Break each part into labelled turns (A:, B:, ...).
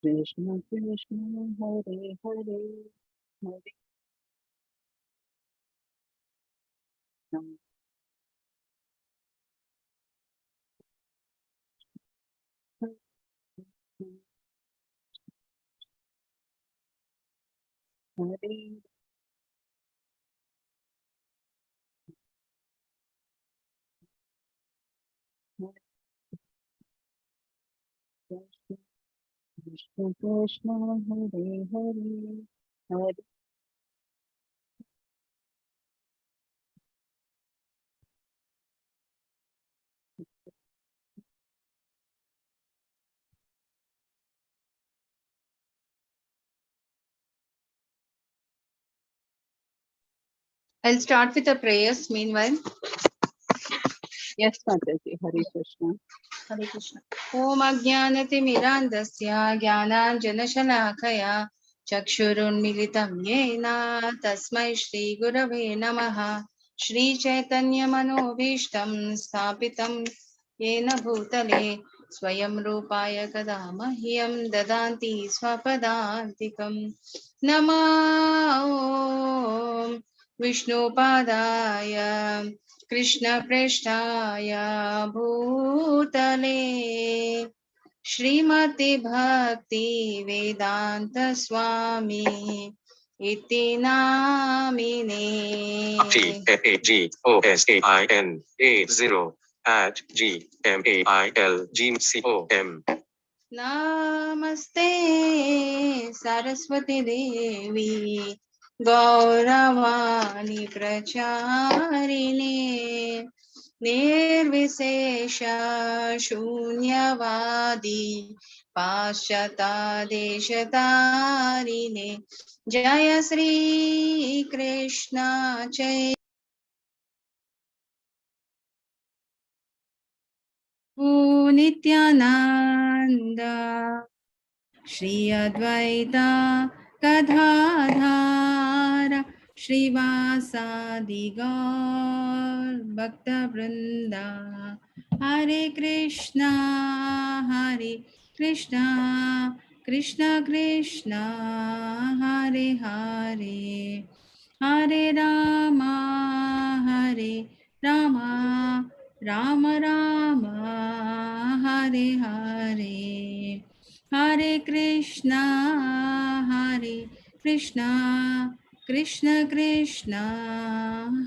A: Krishna Krishna Hare Hare Hare Ram Hare Krishna Krishna Hare Hare Hare
B: I'll start with the prayers meanwhile.
A: Yes, Mataji. Hare Krishna.
B: Hare Krishna. Om Ajnanatimirandasya Jnananjanashalakaya Chakshurunmilitam Yena Tasmai Shri Gurave Namaha Shri Chaitanya Manobhishtam Sthapitam Yena Bhutale Swayam Rupaya Kadamahyam Dadanti Swapadantikam Nama Om Vishnupadaya Krishna Prestaya Bhutale Srimati Bhakti Vedanta Swami Iti Namine
C: GAAAGOSAIN80@gmail.com
B: Namaste Saraswati Devi Gauravani Pracharine Nirvisesha Shunyavadi Paschata Deshatarine Jaya Sri Krishna Chaitanya Nityananda Shri Advaita Gadadhara Shrivasadi Gaur Bhakta Vrinda Hare Krishna Krishna Krishna Hare Hare Hare Rama Rama Rama Hare Hare Hare Krishna Krishna Krishna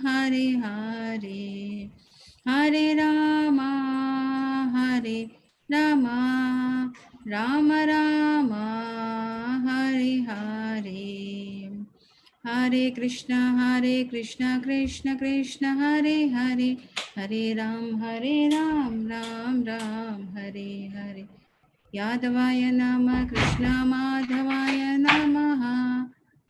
B: Hare Hare Hare Rama Rama Rama Hare Hare Hare Krishna Krishna Krishna Hare Hare Hare Ram Ram Ram Hare Hare Yadavaya Nama Krishna Madhavaya Namaha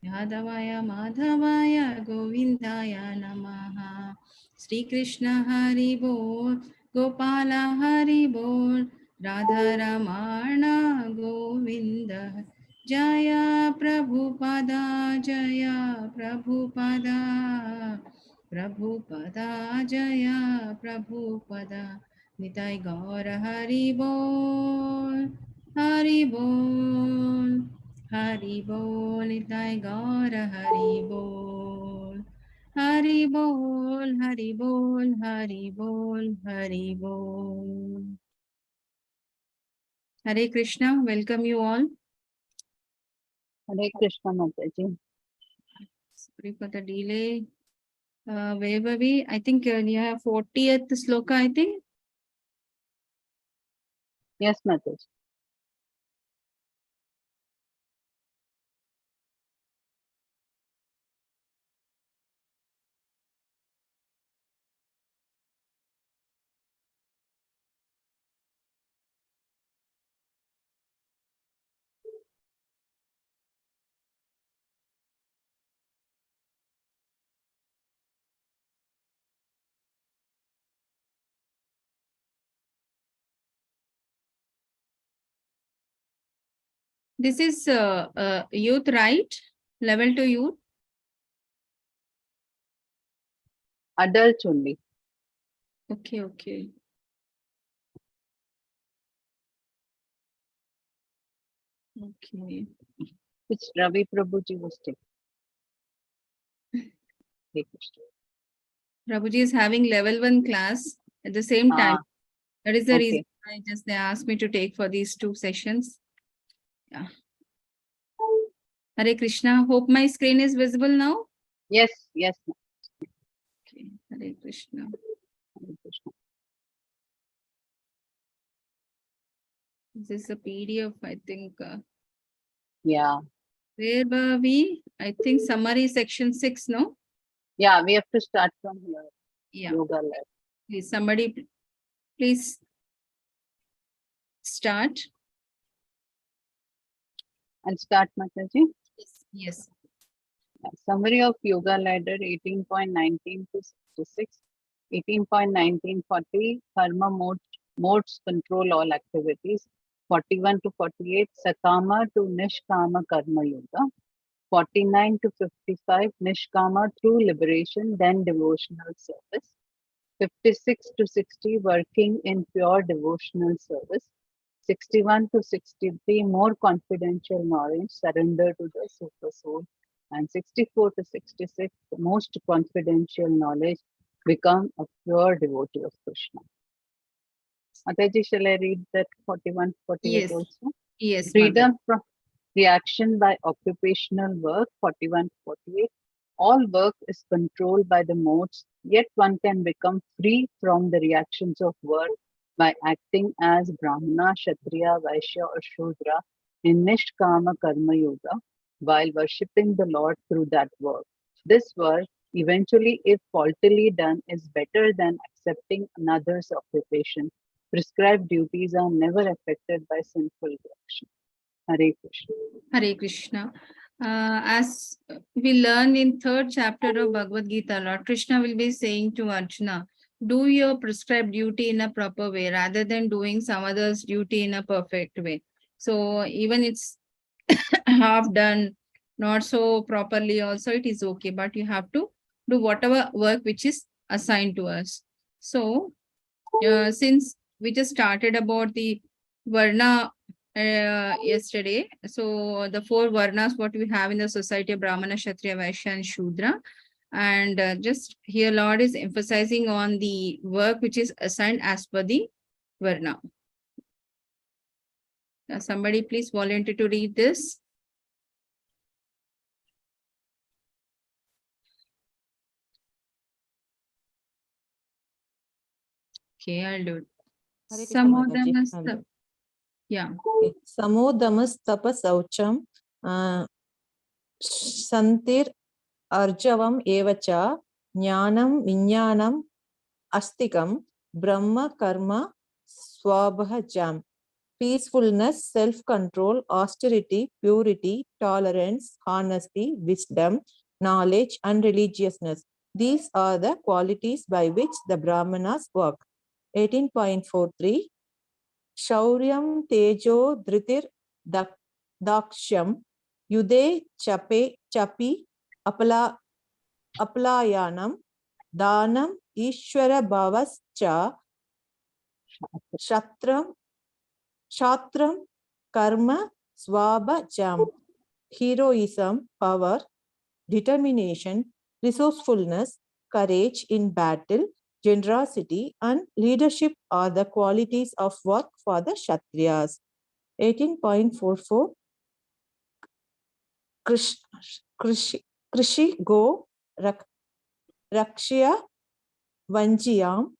B: Yadavaya Madhavaya Govindaya Namaha Sri Krishna Hari Bol Gopala Hari Bol Radha Ramana Govinda Jaya Prabhupada Jaya Prabhupada Prabhupada Jaya Prabhupada Nitai Gaur Hari Bol Hari Bol Hari Bol Nitai Gaur Hari Bol Hari Bol Hari Bol Hari Bol Hari Bol Hare Krishna, welcome you all.
A: Hare Krishna Mataji.
B: Sorry for the delay. Where were we? I think you have 40th sloka, I think.
A: Yes, Mataji.
B: This is youth, right? Level 2 youth.
A: Adults only.
B: Okay. Okay.
A: Which Ravi Prabhuji was taking. Hare Krishna.
B: Prabhuji is having level 1 class at the same time.
A: Ah,
B: That is the
A: okay.
B: reason they asked me to take for these 2 sessions. Yeah. Hare Krishna. Hope my screen is visible now.
A: Yes, yes.
B: Okay. Hare Krishna.
A: Hare Krishna.
B: This is a PDF, I think.
A: Yeah,
B: Where were we? I think summary section 6, no?
A: yeah. We have to start from here.
B: Yeah.
A: Yoga lab.
B: Please, somebody, please start.
A: And start, Mataji.
B: Yes.
A: Summary of Yoga Ladder 18.19 to 66. 18.1940 Karma modes control all activities. 41 to 48 Sakama to Nishkama Karma Yoga. 49 to 55 Nishkama through liberation, then devotional service. 56 to 60 working in pure devotional service. 61 to 63 more confidential knowledge, surrender to the super soul. And 64 to 66 the most confidential knowledge, become a pure devotee of Krishna. Mataji, shall I read that 41 48
B: Yes.
A: also?
B: Yes.
A: Freedom from reaction by occupational work 41 48. All work is controlled by the modes, yet one can become free from the reactions of work by acting as Brahmana, Kshatriya, Vaishya, or Shudra in Nishkama Karma Yoga while worshipping the Lord through that work. This work, eventually, if faultily done, is better than accepting another's occupation. Prescribed duties are never affected by sinful reaction. Hare Krishna.
B: Hare Krishna. As we learn in 3rd chapter of Bhagavad Gita, Lord Krishna will be saying to Arjuna, do your prescribed duty in a proper way rather than doing some other's duty in a perfect way. So even it's half done, not so properly also, it is okay, but you have to do whatever work which is assigned to us. So since we just started about the Varna yesterday. So the 4 Varnas, what we have in the society of Brahmana, Kshatriya, Vaishya, and Shudra. And just here, Lord is emphasizing on the work which is assigned as per the Varna. Somebody please volunteer to read this. Okay, I'll do it.
C: Hare Krishna Mataji.
B: Samodamasta. Yeah.
C: Okay. Samodamastapasaucham santir arjavam evacha jnanam vinyanam astikam brahma karma swabhajam. Peacefulness, self-control, austerity, purity, tolerance, honesty, wisdom, knowledge, and religiousness. These are the qualities by which the Brahmanas work. 18.43 Shauryam Tejo Dhritir Daksham Yude Chapi Apalayanam Danam Ishwara Bhavascha Shatram Karma Swabhajam. Heroism, power, determination, resourcefulness, courage in battle, generosity, and leadership are the qualities of work for the Kshatriyas. 18.44 Krishi Go Rakshya Vanjiyam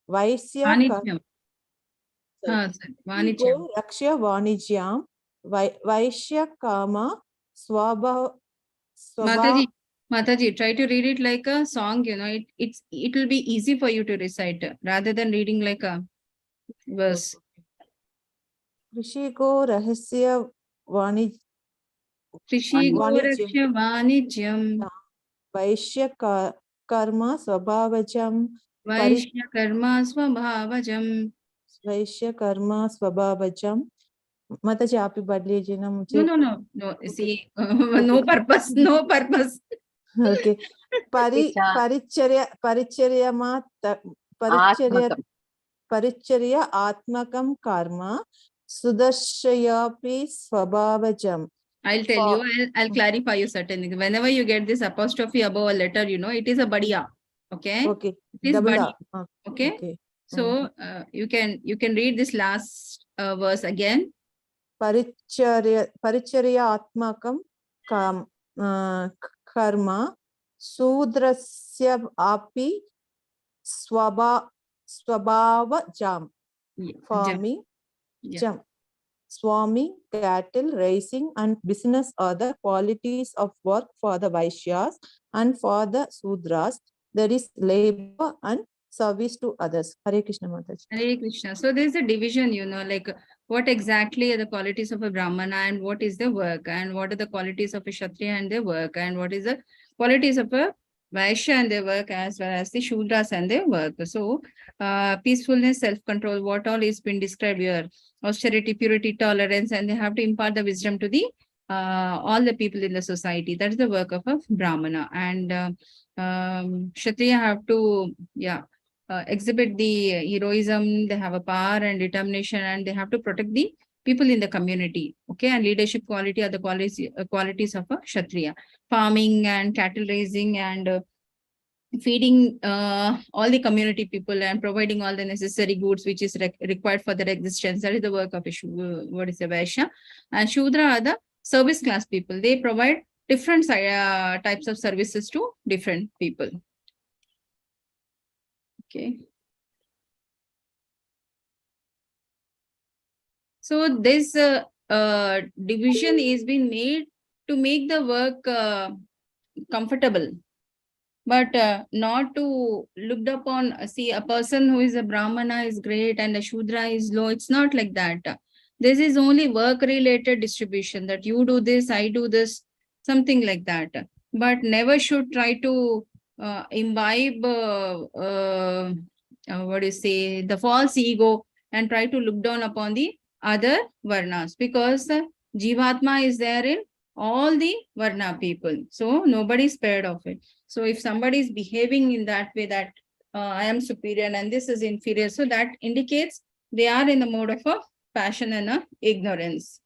C: Vaisya
B: Vanityam. Vanityam.
C: Go Rakshya Vanijyam Vaishya Kama
B: Mataji, try to read it like a song, it will be easy for you to recite rather than reading like a verse.
C: Krishi Go Rahasya Vanijyam
B: Krishi Goraksha Vanijyam
C: Vaishya Karma Swabhavajam
B: Vaishya Karma Swabhavajam.
C: Vaishya Karma Swabhavajam. Mataji, आप ही बढ़ लीजिए ना मुझे.
B: No. See, no purpose.
C: Okay. Paricharya Atmakam Karma Sudarshayapi Swabhavajam.
B: I'll tell
C: For-
B: you, I'll clarify you certain things. Whenever you get this apostrophe above a letter, it is a badiya. Okay.
C: Okay.
B: It is
C: Double
B: badi.
C: A.
B: Okay.
C: Okay.
B: So you can read this last verse again.
C: Paricharya atmakam karma sudrasya api swabhava jam. Farming, jam. Swarming, cattle, raising, and business are the qualities of work for the Vaishyas, and for the Sudras, there is labor and service to others. Hare Krishna Mataji.
B: Hare Krishna. So there's a division, like what exactly are the qualities of a Brahmana and what is the work, and what are the qualities of a Kshatriya and their work, and what is the qualities of a Vaishya and their work, as well as the Shudras and their work. So peacefulness, self-control, what all is been described here, austerity, purity, tolerance, and they have to impart the wisdom to the all the people in the society. That is the work of a Brahmana. And Kshatriya have to, exhibit the heroism, they have a power and determination, and they have to protect the people in the community. Okay, and leadership quality are the qualities of a Kshatriya. Farming and cattle raising and feeding all the community people and providing all the necessary goods which is required for their existence. That is the work of a Vaishya. And Shudra are the service class people. They provide different types of services to different people. Okay. So this division is being made to make the work comfortable, but not to looked upon. See, a person who is a Brahmana is great and a Shudra is low. It's not like that. This is only work related distribution, that you do this, I do this, something like that. But never should try to imbibe the false ego and try to look down upon the other varnas, because Jivatma is there in all the varna people. So nobody is spared of it. So if somebody is behaving in that way, that I am superior and this is inferior, so that indicates they are in the mode of a passion and a ignorance.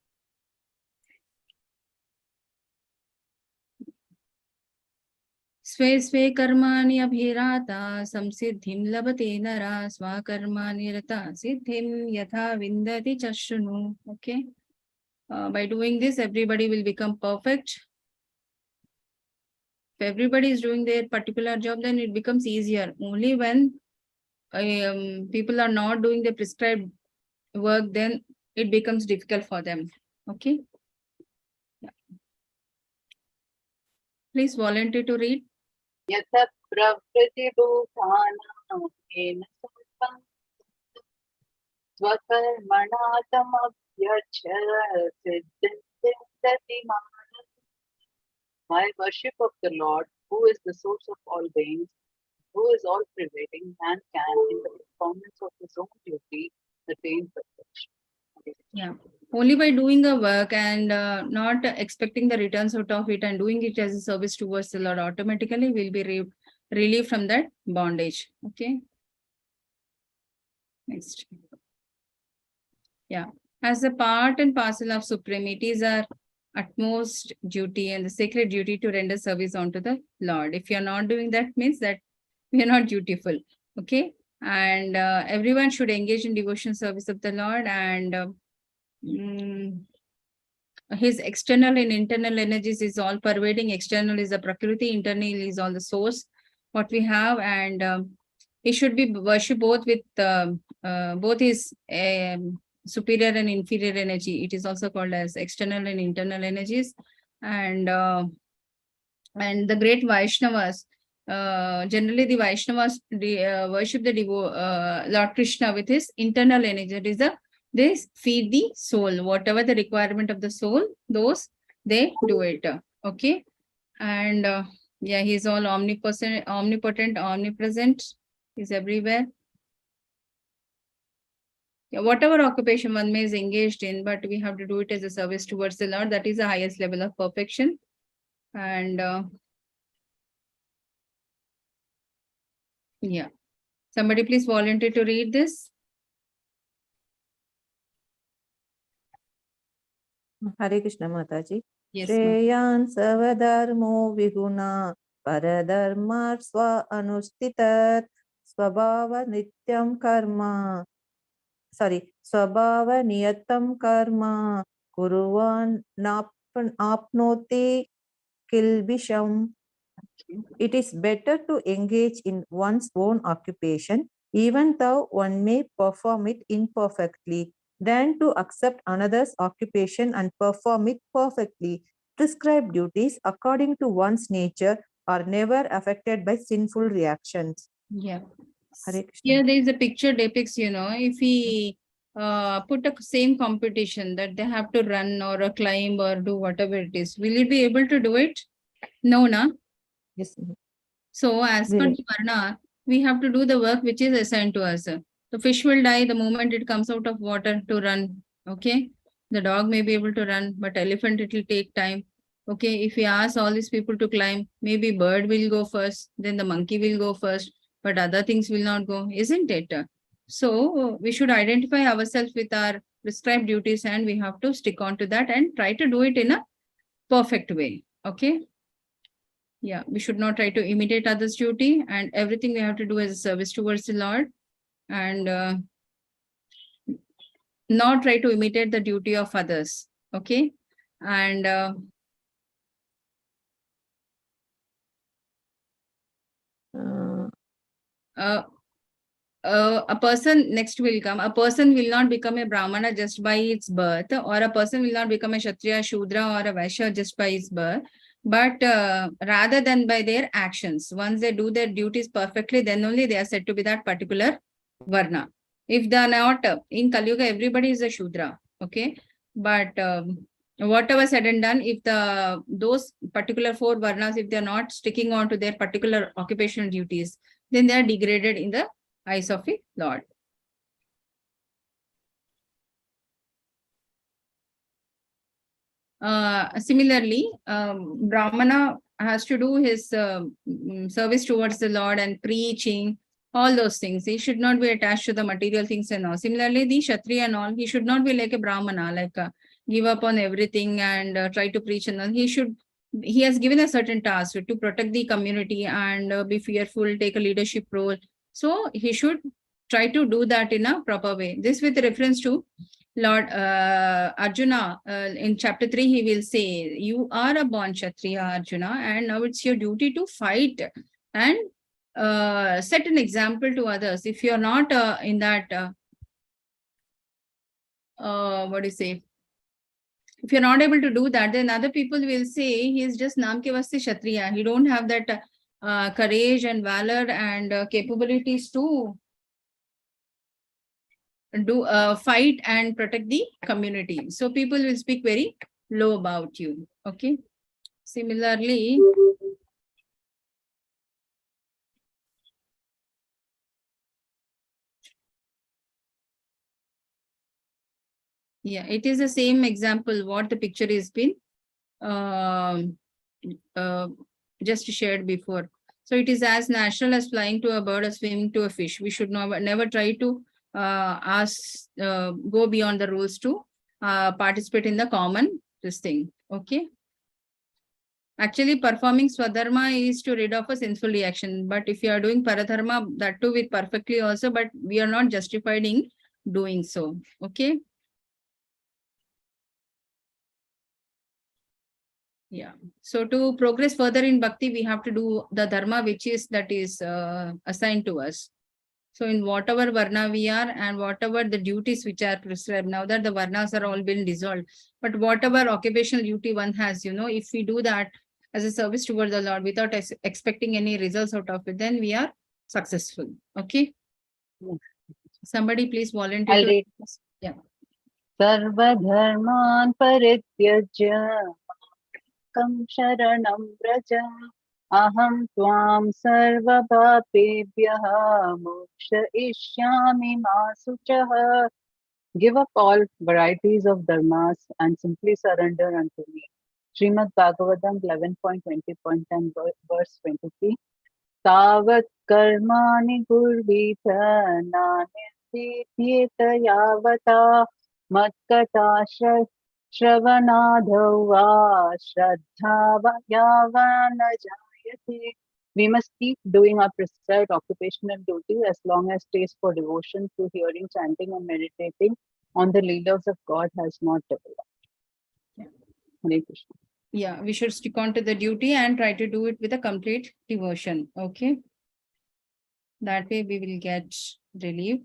B: स्वे स्वे कर्माणि अभिराता संसिद्धिं लभते नरा स्वकर्माणि रता सिद्धिं यथा विन्दति च शृणु. Okay. By doing this, everybody will become perfect. If everybody is doing their particular job, then it becomes easier. Only when people are not doing the prescribed work, then it becomes difficult for them. Okay. Yeah. Please volunteer to read.
A: Yatha pravriti bhutana ena sarvam swakarmanatam abhyacha siddhati manam. My worship of the Lord, who is the source of all beings, who is all prevailing, and can, in the performance of his own duty, attain perfection.
B: Yeah, only by doing the work and not expecting the returns out of it and doing it as a service towards the Lord, automatically will be relieved from that bondage. Okay. Next. Yeah, as a part and parcel of supreme, it is our utmost duty and the sacred duty to render service unto the Lord. If you are not doing that, means that we are not dutiful. Okay. And everyone should engage in devotion service of the Lord, and his external and internal energies is all pervading. External is the Prakriti, internal is all the source, what we have, and he should be worshipped both with both his superior and inferior energy. It is also called as external and internal energies. And the great Vaishnavas, generally the Vaishnavas worship the Lord Krishna with his internal energy. That is they feed the soul, whatever the requirement of the soul, those they do it. Okay. And yeah, he's all omnipotent, omnipresent, he's everywhere. Yeah, whatever occupation one may is engaged in, but we have to do it as a service towards the Lord. That is the highest level of perfection. And yeah, somebody please volunteer to read this.
C: Hare Krishna Mataji.
B: Yes, ma'am.
C: Shreyan Savadharmo Viguna Paradharma Swa Anustitat Swabhava Nityam Karma. Sorry, Swabhava Niyatam Karma Kuruvan Apnoti Kilbisham. It is better to engage in one's own occupation, even though one may perform it imperfectly, than to accept another's occupation and perform it perfectly. Prescribed duties, according to one's nature, are never affected by sinful reactions.
B: Yeah.
C: Hare Krishna.
B: Here there is a picture depicts, if we put a same competition that they have to run or a climb or do whatever it is, will it be able to do it? No, na?
C: Yes.
B: So as per the Varna, we have to do the work which is assigned to us. The fish will die the moment it comes out of water to run. Okay. The dog may be able to run, but elephant, it will take time. Okay. If we ask all these people to climb, maybe bird will go first, then the monkey will go first, but other things will not go, isn't it? So we should identify ourselves with our prescribed duties and we have to stick on to that and try to do it in a perfect way. Okay. Yeah, we should not try to imitate others' duty, and everything we have to do as a service towards the Lord, and not try to imitate the duty of others. Okay, and a person next will come. A person will not become a Brahmana just by its birth, or a person will not become a Kshatriya, Shudra, or a Vaishya just by its birth, but rather than by their actions. Once they do their duties perfectly, then only they are said to be that particular Varna. If they are not, in Kali Yuga, everybody is a Shudra, okay? But whatever said and done, if those particular 4 Varnas, if they are not sticking on to their particular occupational duties, then they are degraded in the eyes of the Lord. Similarly, Brahmana has to do his service towards the Lord and preaching, all those things. He should not be attached to the material things and all. Similarly, the Kshatriya and all, he should not be like a Brahmana, like give up on everything and try to preach and all. He has given a certain task to protect the community and be fearful, take a leadership role. So he should try to do that in a proper way. This with reference to Lord Arjuna, in chapter 3, he will say, you are a born Kshatriya, Arjuna, and now it's your duty to fight and set an example to others. If you're not in that, what do you say? If you're not able to do that, then other people will say he is just Nam ke vaste Kshatriya. He don't have that courage and valor and capabilities to do fight and protect the community. So people will speak very low about you. Okay. Similarly, yeah, it is the same example what the picture has been um just shared before. So it is as natural as flying to a bird or swimming to a fish. We should never try to go beyond the rules to participate in the common this thing. Okay. Actually, performing Swadharma is to rid of a sinful reaction. But if you are doing Paradharma, that too with perfectly also, but we are not justified in doing so. Okay. Yeah. So to progress further in Bhakti, we have to do the Dharma, which is assigned to us. So in whatever Varna we are and whatever the duties which are prescribed, now that the Varnas are all been dissolved, but whatever occupational duty one has, if we do that as a service towards the Lord without expecting any results out of it, then we are successful. Okay. Somebody please volunteer.
A: I'll read.
B: Yeah.
A: Sarvadharman parityajya kam sharanam vraja aham tvam sarvabhapebhyah moksha ishyami ma suchah. Give up all varieties of dharmas and simply surrender unto me. Srimad Bhagavatam 11.20.10 verse 23. Tavat karmani gurvita nanirthityeta yavata matkatashra Shravanadho va Shraddha va Yavana Jayate. We must keep doing our prescribed occupational duty as long as taste for devotion through hearing, chanting, and meditating on the leaders of God has not developed. Hare Krishna.
B: Yeah, we should stick on to the duty and try to do it with a complete devotion. Okay. That way we will get relief.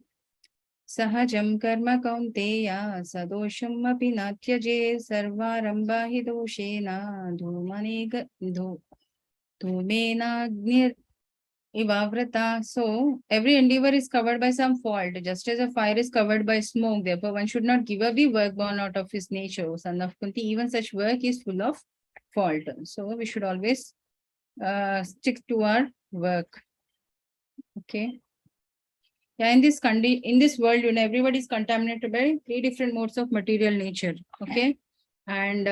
B: Sahajam karma kaunteya sadosham api natyaje sarvarambha hi doshena dhumena gnir ivavrata. So every endeavor is covered by some fault, just as a fire is covered by smoke. Therefore, one should not give up the work born out of his nature. O son of Kunti, even such work is full of fault. So we should always stick to our work. Okay. Yeah, in this world, everybody is contaminated by 3 different modes of material nature. Okay. And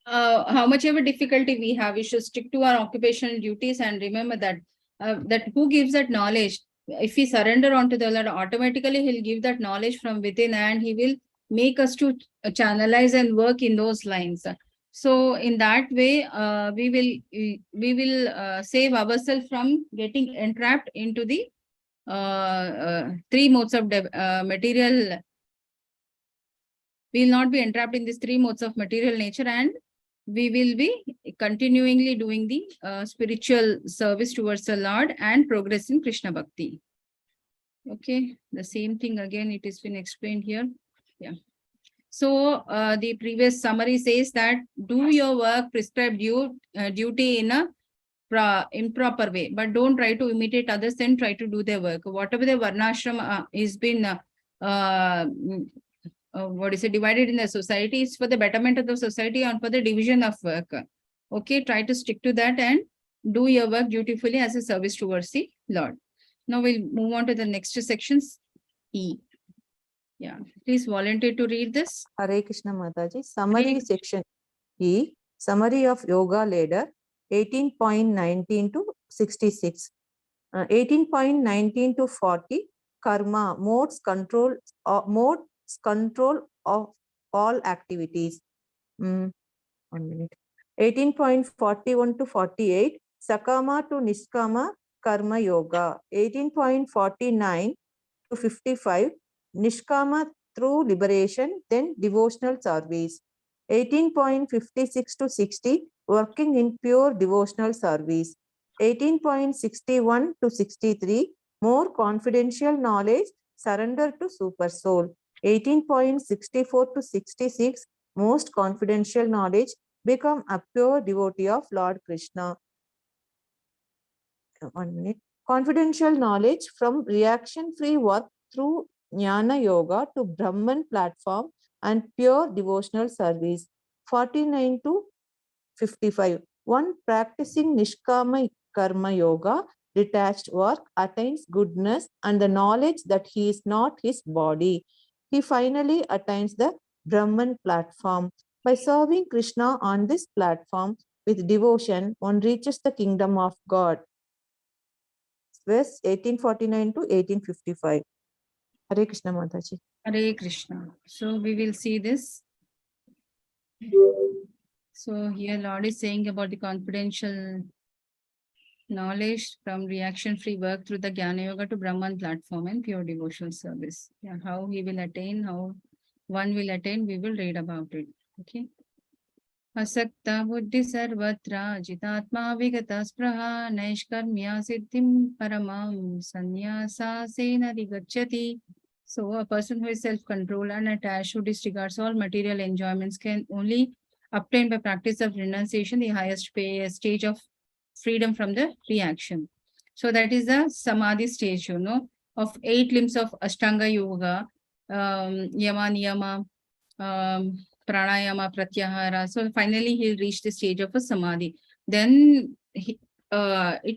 B: how much ever difficulty we have, we should stick to our occupational duties and remember that that who gives that knowledge. If we surrender onto the Lord, automatically he'll give that knowledge from within and he will make us to channelize and work in those lines. So in that way, we will save ourselves from getting entrapped into the 3 modes of material. We will not be entrapped in these 3 modes of material nature, and we will be continuingly doing the spiritual service towards the Lord and progress in Krishna Bhakti. Okay, the same thing again, it has been explained here. Yeah. So the previous summary says that do your work, prescribed duty in a improper way, but don't try to imitate others and try to do their work. Whatever the varnashram is been divided in the society is for the betterment of the society and for the division of work. Okay, try to stick to that and do your work dutifully as a service towards the Lord. Now we'll move on to the next sections. E. Yeah, please volunteer to read this.
C: Hare Krishna Mataji. Summary section E. Summary of Yoga Ladder 18.19 to 66. 18.19 to 40. Karma, modes control of all activities. 1 minute. 18.41 to 48. Sakama to Niskama Karma Yoga. 18.49 to 55. Nishkama through liberation, then devotional service. 18.56 to 60. Working in pure devotional service. 18.61 to 63. More confidential knowledge, surrender to Super Soul. 18.64 to 66. Most confidential knowledge, become a pure devotee of Lord Krishna. 1 minute. Confidential knowledge from reaction-free work through Jnana Yoga to Brahman platform and pure devotional service. 49 to 55. One practicing Nishkama Karma Yoga, detached work, attains goodness and the knowledge that he is not his body. He finally attains the Brahman platform. By serving Krishna on this platform with devotion, one reaches the kingdom of God. Verse 1849 to 1855. Hare Krishna Mataji.
B: Hare Krishna. So we will see this. So here Lord is saying about the confidential knowledge from reaction-free work through the Jnana Yoga to Brahman platform and pure devotional service. Yeah, how he will attain, how one will attain, we will read about it. Okay. Asakta buddhi sarvatra jitatma vigata spraha naishkarmya siddhim paramam sannyasa sena rigacchati. So a person who is self-controlled and attached, who disregards all material enjoyments, can only obtain by practice of renunciation the highest stage of freedom from the reaction. So that is the samadhi stage, of 8 limbs of Ashtanga Yoga, Yama, Niyama, Pranayama, Pratyahara. So finally he'll reach the stage of a samadhi. Then it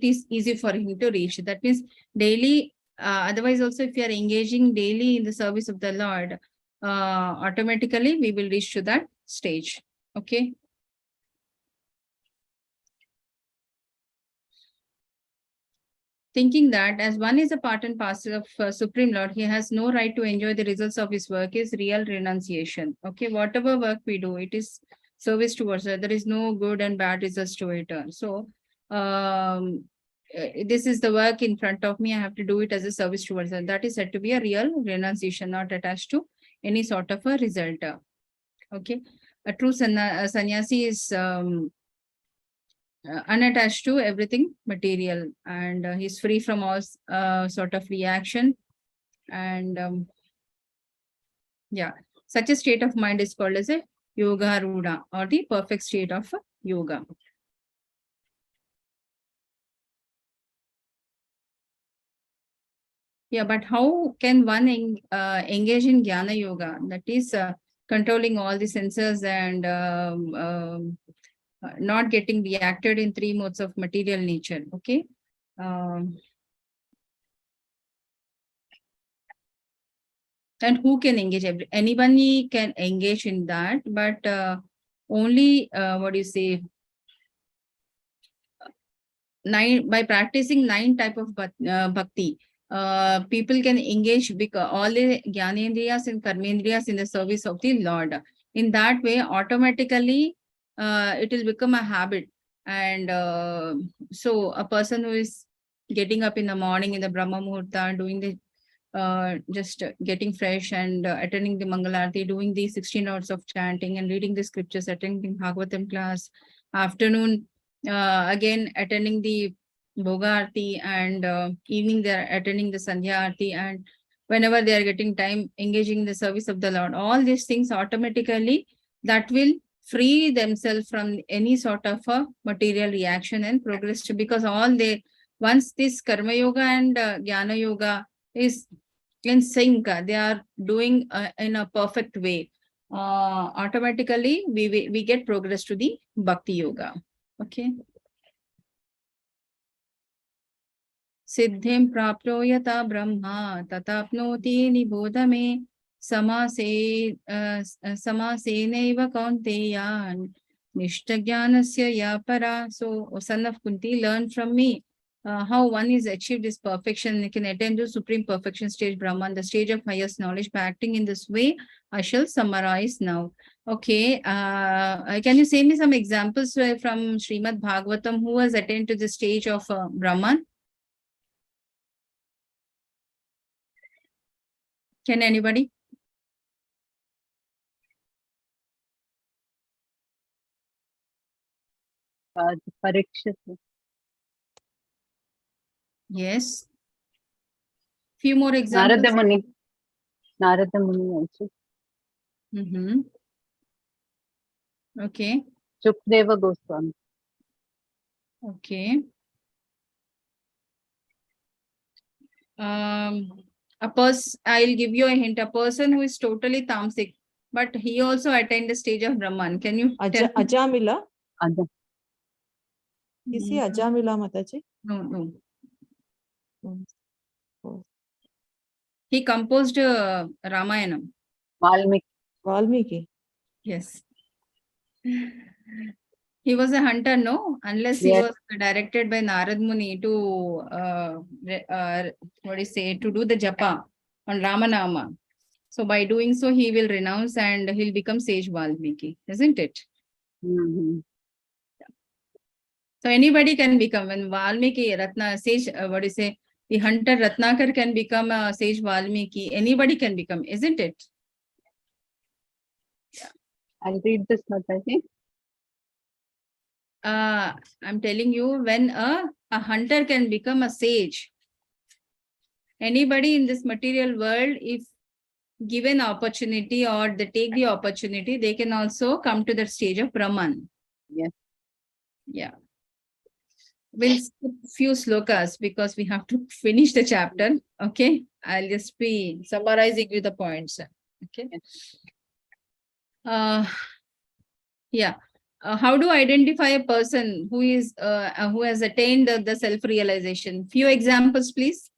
B: is easy for him to reach. That means daily, otherwise also if you are engaging daily in the service of the Lord, automatically we will reach to that stage. Okay. thinking that as one is a part and parcel of Supreme Lord, he has no right to enjoy the results of his work is real renunciation. Okay, whatever work we do, it is service towards her. There is no good and bad results to it. So this is the work in front of me. I have to do it as a service towards her. That is said to be a real renunciation, not attached to any sort of a result. Okay, a true sannyasi is unattached to everything material, and he's free from all sort of reaction. And yeah, such a state of mind is called as a yoga ruda, or the perfect state of yoga. Yeah, but how can one engage in jnana yoga? That is controlling all the senses and not getting reacted in three modes of material nature. Okay. And who can engage? Anybody can engage in that, but only what do you say? By practicing 9 type of bhakti, people can engage because all the jnanendriyas and karmendriyas in the service of the Lord. In that way, automatically, it will become a habit. And so a person who is getting up in the morning in the Brahma Muhurta, doing the just getting fresh and attending the Mangalarti, doing the 16 hours of chanting and reading the scriptures, attending Bhagavatam class, afternoon, again attending the Bhoga Arti, and evening they're attending the Sandhya Arti, and whenever they are getting time, engaging in the service of the Lord. All these things automatically, that will free themselves from any sort of a material reaction and progress, because once this Karma Yoga and Jnana Yoga is in sync, they are doing in a perfect way, automatically we get progress to the Bhakti Yoga. Okay. Siddhim prapto yata brahma tatapnoti nibodha me samase neva kaunteya nishta jnanasya ya para. So, O son of Kunti, learn from me how one is achieved this perfection. They can attain to supreme perfection stage, Brahman, the stage of highest knowledge. By acting in this way, I shall summarize now. Okay, can you say me some examples from Srimad Bhagavatam who has attained to the stage of Brahman? Can anybody?
A: Parikshit.
B: Yes. Few more examples.
A: Narada Muni also.
B: Okay.
A: Sukdeva Goswami.
B: Okay. I'll give you a hint. A person who is totally tamasic, but he also attained the stage of Brahman. Can you tell?
C: Ajamila? Is he
B: Mhm.
C: Ajamila, Mataji?
B: No. He composed Ramayanam.
C: Valmiki.
B: Yes. He was a hunter, no? Unless he was directed by Narad Muni to to do the japa on Ramanama. So by doing so, he will renounce and he'll become sage Valmiki, isn't it?
A: Mm-hmm.
B: So anybody can become, when Valmiki, sage, the hunter Ratnakar can become a sage Valmiki. Anybody can become, isn't it?
A: Yeah. I'll read this, Mataji.
B: I'm telling you, when a hunter can become a sage, anybody in this material world, if given opportunity or they take the opportunity, they can also come to that stage of Brahman.
A: Yes.
B: Yeah. We'll skip few slokas because we have to finish the chapter. Okay. I'll just be summarizing with the points. Okay. Yeah. How do I identify a person who is who has attained the self-realization? Few examples, please.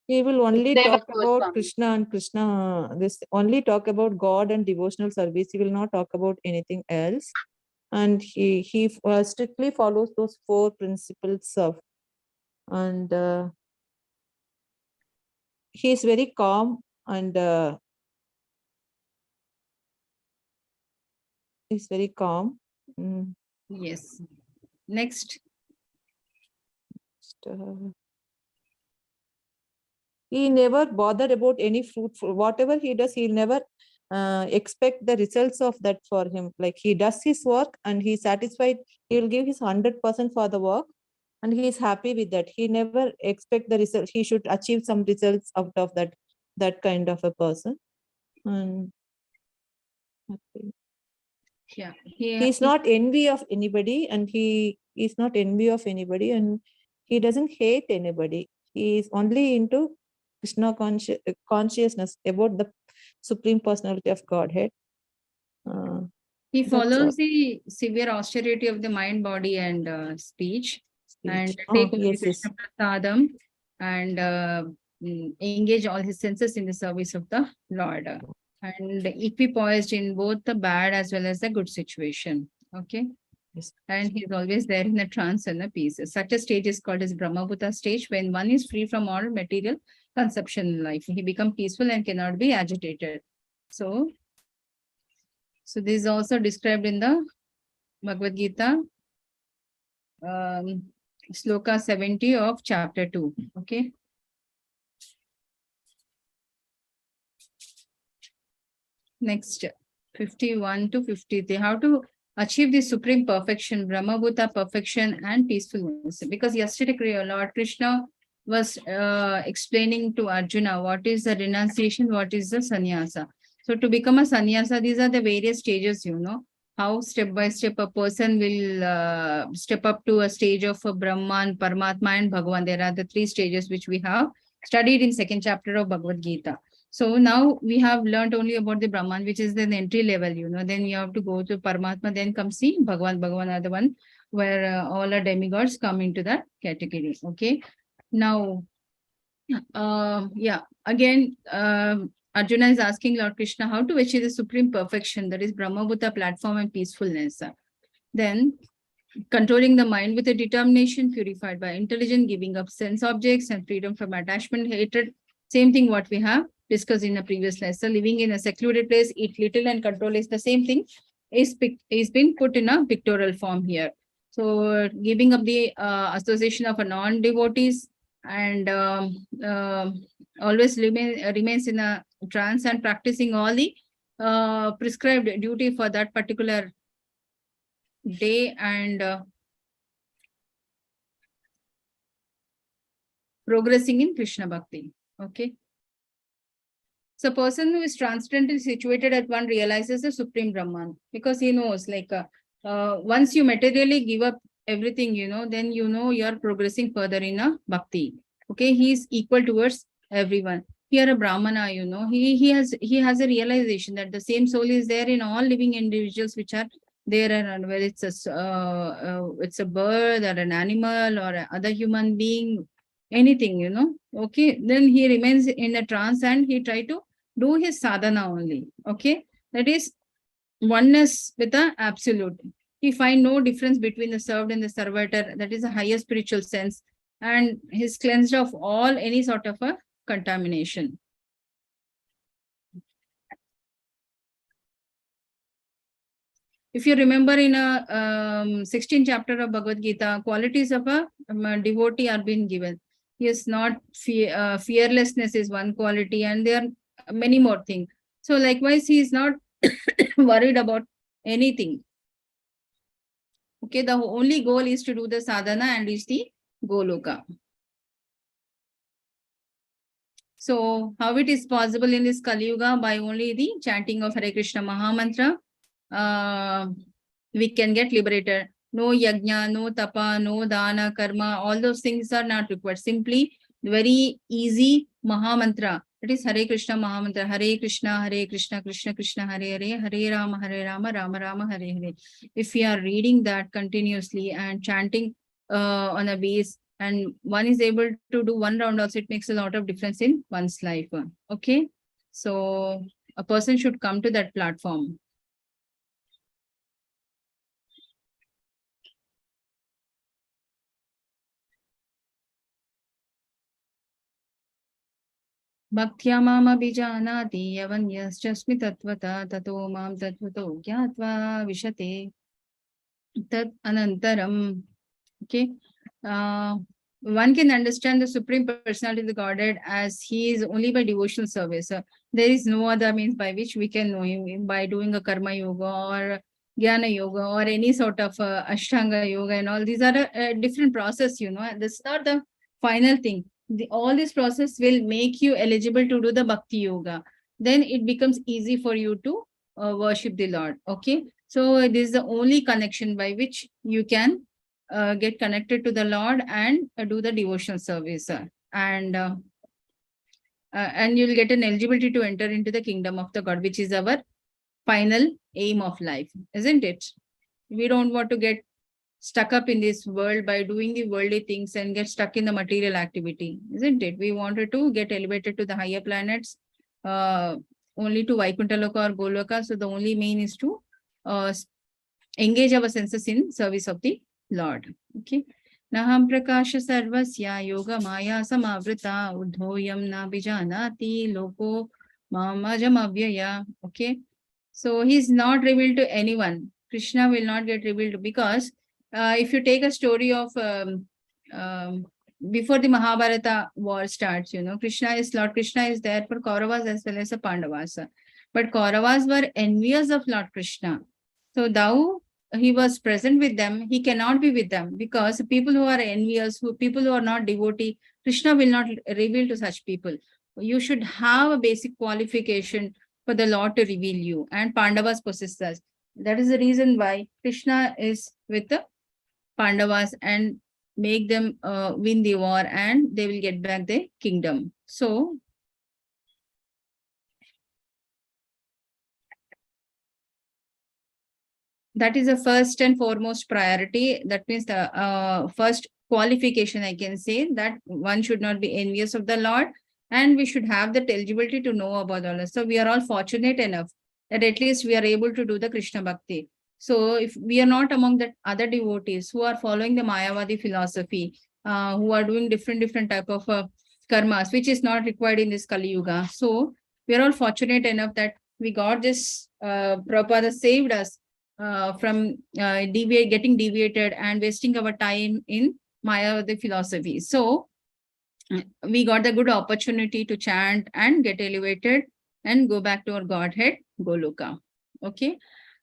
C: He will only talk about Krishna and Krishna. This only talk about God and devotional service. He will not talk about anything else. and he strictly follows those 4 principles of, and he is very calm, and he's very calm.
B: Yes. Next.
C: He never bothered about any fruit. Whatever he does, he'll never expect the results of that for him. Like, he does his work and he's satisfied. He'll give his 100% for the work, and he is happy with that. He never expect the result. He should achieve some results out of that kind of a person. And
B: Yeah.
C: he's not envy of anybody, and he is not envy of anybody, and he doesn't hate anybody. He is only into Krishna consciousness about the Supreme Personality of Godhead.
B: He
C: That's all.
B: follows the severe austerity of the mind, body, and speech, and take only Krishna prasadam, and engage all his senses in the service of the Lord, and equipoised in both the bad as well as the good situation. Okay.
C: Yes.
B: And he's always there in the trance and the peace. Such a stage is called as Brahmabhuta stage, when one is free from all material conception in life. He becomes peaceful and cannot be agitated. So this is also described in the Bhagavad Gita, sloka 70 of chapter 2. Okay. Next, 51 to 53. How to achieve the supreme perfection, Brahmabhuta perfection and peacefulness. Because yesterday Lord Krishna was explaining to Arjuna what is the renunciation, what is the sannyasa. So to become a sannyasa, these are the various stages, how step by step a person will step up to a stage of Brahman, Paramatma and Bhagavan. There are the 3 stages which we have studied in 2nd chapter of Bhagavad Gita. So now we have learned only about the Brahman, which is the entry level, then you have to go to Paramatma, then comes the Bhagavan. Bhagavan are the one where all our demigods come into that category. Okay. Now, again, Arjuna is asking Lord Krishna how to achieve the supreme perfection, that is Brahmabhuta platform and peacefulness. Then controlling the mind with a determination, purified by intelligence, giving up sense objects and freedom from attachment, hatred. Same thing what we have discussed in the previous lesson. Living in a secluded place, eat little and control is the same thing, is been put in a pictorial form here. So giving up the association of a non-devotees, and always remains in a trance and practicing all the prescribed duty for that particular day, and progressing in Krishna Bhakti. Okay. So a person who is transcendently situated at one realizes the Supreme Brahman, because he knows, like, once you materially give up everything, then you are progressing further in a Bhakti. Okay. He is equal towards everyone. Here a Brahmana, he has a realization that the same soul is there in all living individuals which are there around, whether it's a bird or an animal or other human being, anything, okay. Then he remains in a trance and he try to do his sadhana only. Okay. That is oneness with the absolute. He find no difference between the served and the servitor. That is a higher spiritual sense. And he's cleansed of all any sort of a contamination. If you remember in a 16th chapter of Bhagavad Gita, qualities of a devotee are being given. He is not fearlessness is one quality, and there are many more things. So likewise, he is not worried about anything. Okay, the only goal is to do the sadhana and reach the Goloka. So how it is possible in this Kali Yuga? By only the chanting of Hare Krishna Mahamantra, we can get liberated. No yajna, no tapa, no dana, karma, all those things are not required. Simply very easy Mahamantra. It is Hare Krishna Mahamantra. Hare Krishna, Krishna Krishna, Hare Hare, Hare Rama, Rama Rama, Hare Hare. If we are reading that continuously and chanting on a base, and one is able to do one round also, it makes a lot of difference in one's life. Okay. So a person should come to that platform. Bhaktya mam abhijanati yavanyastasmi tatvata tato mam tatvato gyatva vishate tat anantaram. Okay. One can understand the Supreme Personality of the Godhead as he is only by devotional service. There is no other means by which we can know him, by doing a karma yoga or jnana yoga or any sort of ashtanga yoga and all. These are a different process, you know. This is not the final thing. All this process will make you eligible to do the bhakti yoga. Then it becomes easy for you to worship the Lord. Okay. So this is the only connection by which you can get connected to the Lord and do the devotional service. And you'll get an eligibility to enter into the kingdom of the God, which is our final aim of life, isn't it? We don't want to get stuck up in this world by doing the worldly things and get stuck in the material activity, isn't it? We wanted to get elevated to the higher planets, only to Vaikuntha Loka or Goloka. So the only main is to engage our senses in service of the Lord. Okay. Naham prakasha sarvasya yoga maya samavrita udhoyam na bijanati loko mamajam avyaya. Okay. So he's not revealed to anyone. Krishna will not get revealed because if you take a story of before the Mahabharata war starts, you know, Lord Krishna is there for Kauravas as well as the Pandavas. But Kauravas were envious of Lord Krishna. So thou he was present with them, he cannot be with them because people who are envious, people who are not devotee, Krishna will not reveal to such people. You should have a basic qualification for the Lord to reveal you, and Pandavas possess us. That is the reason why Krishna is with the Pandavas and make them win the war and they will get back the kingdom. So that is the first and foremost priority. That means the first qualification I can say, that one should not be envious of the Lord and we should have that eligibility to know about Allah. So we are all fortunate enough that at least we are able to do the Krishna Bhakti. So if we are not among the other devotees who are following the Mayavadi philosophy, who are doing different type of karmas, which is not required in this Kali Yuga. So we are all fortunate enough that we got this, Prabhupada saved us from getting deviated and wasting our time in Mayavadi philosophy. So we got the good opportunity to chant and get elevated and go back to our Godhead, Goloka. Okay.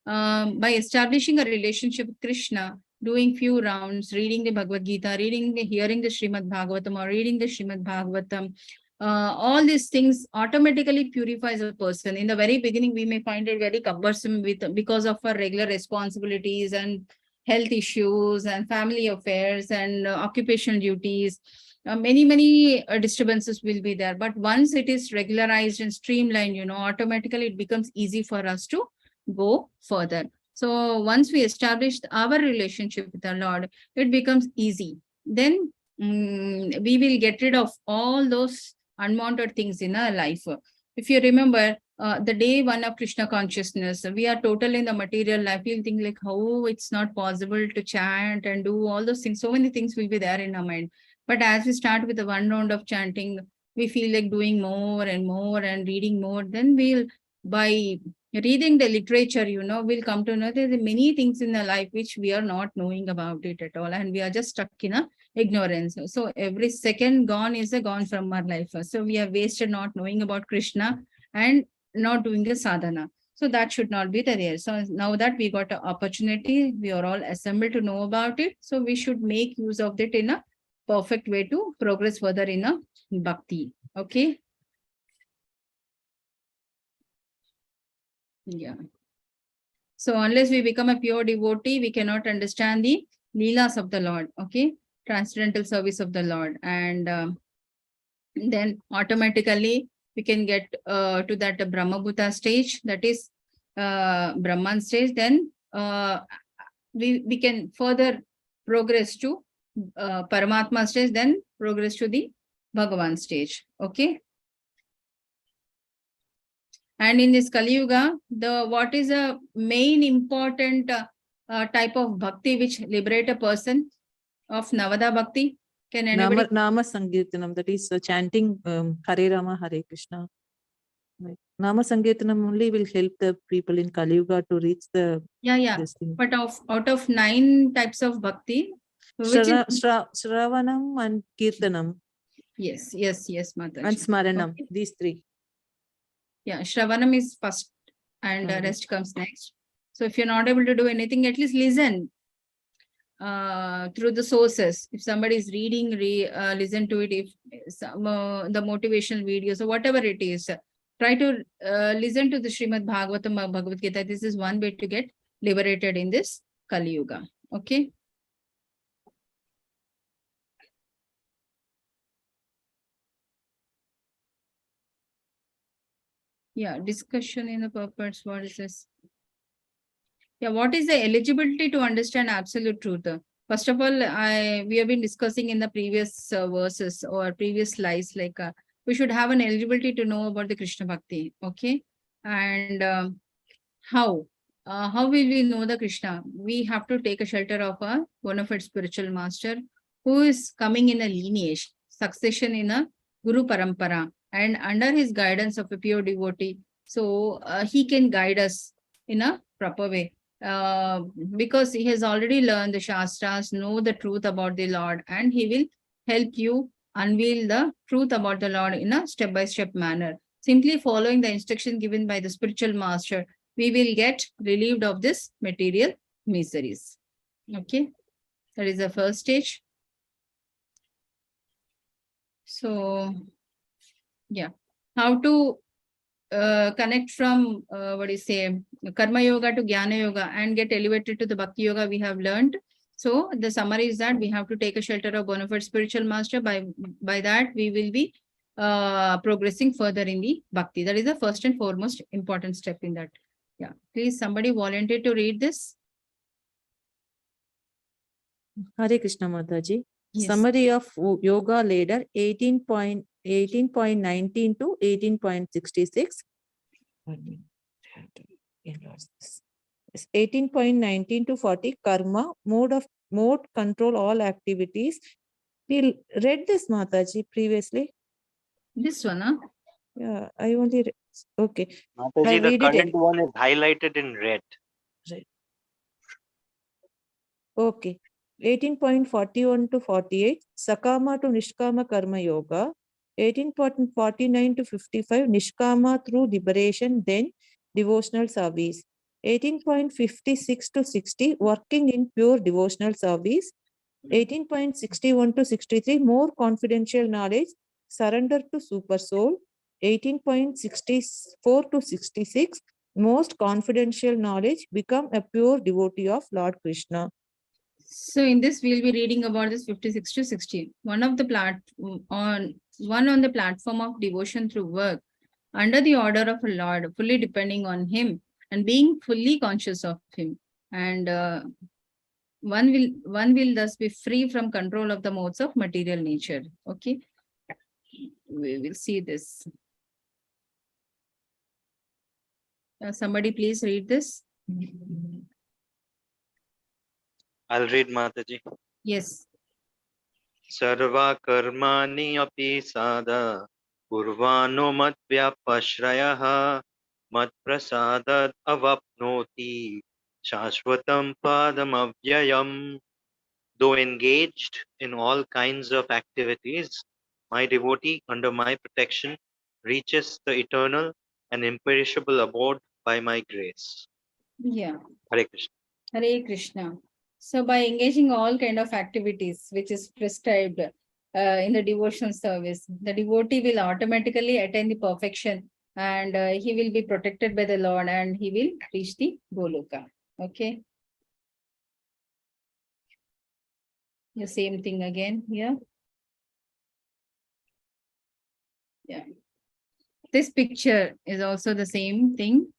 B: By establishing a relationship with Krishna, doing few rounds, reading the Bhagavad Gita, hearing the Srimad Bhagavatam or reading the Srimad Bhagavatam, all these things automatically purifies a person. In the very beginning, we may find it very cumbersome because of our regular responsibilities and health issues and family affairs and occupational duties. Many disturbances will be there. But once it is regularized and streamlined, you know, automatically it becomes easy for us to go further. So once we established our relationship with the Lord, it becomes easy. Then we will get rid of all those unwanted things in our life. If you remember, the day one of Krishna consciousness, we are total in the material life. You'll think like, how it's not possible to chant and do all those things. So many things will be there in our mind. But as we start with the one round of chanting, we feel like doing more and reading more. Then we'll, by reading the literature, you know, we'll come to know there are many things in our life which we are not knowing about it at all. And we are just stuck in a ignorance. So every second gone is a gone from our life. So we have wasted not knowing about Krishna and not doing the sadhana. So that should not be there. So now that we got an opportunity, we are all assembled to know about it. So we should make use of it in a perfect way to progress further in a bhakti. Okay. Yeah. So unless we become a pure devotee, we cannot understand the leelas of the Lord. Okay. Transcendental service of the Lord. And then automatically we can get to that Brahma Bhuta stage, that is Brahman stage. Then we can further progress to Paramatma stage, then progress to the Bhagavan stage. Okay. And in this Kali Yuga, what is a main important type of bhakti which liberate a person of Navada Bhakti? Can anybody?
C: Nama Sankirtanam, that is chanting Hare Rama, Hare Krishna. Right. Nama Sankirtanam only will help the people in Kali Yuga to reach the this thing.
B: But out of 9 types of bhakti, which is
C: Shravanam and Kirtanam.
B: yes, Mataji.
C: And Smaranam,
B: Okay.
C: these 3.
B: Yeah, Shravanam is first and the rest comes next. So if you're not able to do anything, at least listen through the sources. If somebody is reading, listen to it. If some, the motivational videos or whatever it is, try to listen to the Srimad Bhagavatam or Bhagavad Gita. This is one way to get liberated in this Kali Yuga. Okay. Yeah, discussion in the purpose. What is this? Yeah, what is the eligibility to understand absolute truth? First of all, we have been discussing in the previous verses or previous slides, like we should have an eligibility to know about the Krishna Bhakti. Okay. And how will we know the Krishna? We have to take a shelter of a one of its spiritual master who is coming in a lineage, succession in a Guru Parampara, and under his guidance of a pure devotee. So he can guide us in a proper way. Because he has already learned the Shastras, know the truth about the Lord, and he will help you unveil the truth about the Lord in a step-by-step manner. Simply following the instruction given by the spiritual master, we will get relieved of this material miseries. Okay, that is the first stage. So, yeah, how to connect from what do you say, Karma Yoga to Jnana Yoga and get elevated to the Bhakti Yoga we have learned. So the summary is that we have to take a shelter of bona fide spiritual master. By that we will be progressing further in the Bhakti. That is the first and foremost important step in that. Yeah, please somebody volunteer to read this.
C: Hare Krishna Mataji.
B: Yes.
C: Summary of Yoga Ladder 18.19 to 18.66. 18.19 to 40, Karma, mode, control all activities. We read this, Mataji, previously.
B: This one, huh?
C: Yeah, I only read. Okay.
D: Mataji, the current one is highlighted in red.
C: Right. Okay. 18.41 to 48, Sakama to Nishkama Karma Yoga. 18.49 to 55, Nishkama through liberation, then devotional service. 18.56 to 60, working in pure devotional service. 18.61 to 63, more confidential knowledge, surrender to super soul. 18.64 to 66, most confidential knowledge, become a pure devotee of Lord Krishna.
B: So in this, we'll be reading about this 56 to 60. One on the platform of devotion through work, under the order of a Lord, fully depending on him and being fully conscious of him. And one will thus be free from control of the modes of material nature. Okay. We will see this. Somebody please read this.
D: I'll read, Mataji.
B: Yes.
D: Sarva karmani api sada kurvano mat vyapashrayah mat prasadat avapnoti shashvatam padam avyayam. Though engaged in all kinds of activities, my devotee under my protection reaches the eternal and imperishable abode by my grace.
B: Yeah.
D: Hare Krishna.
B: Hare Krishna. So by engaging all kind of activities which is prescribed in the devotional service, the devotee will automatically attain the perfection and he will be protected by the Lord and he will reach the Goloka. Okay. The same thing again here. Yeah. This picture is also the same thing.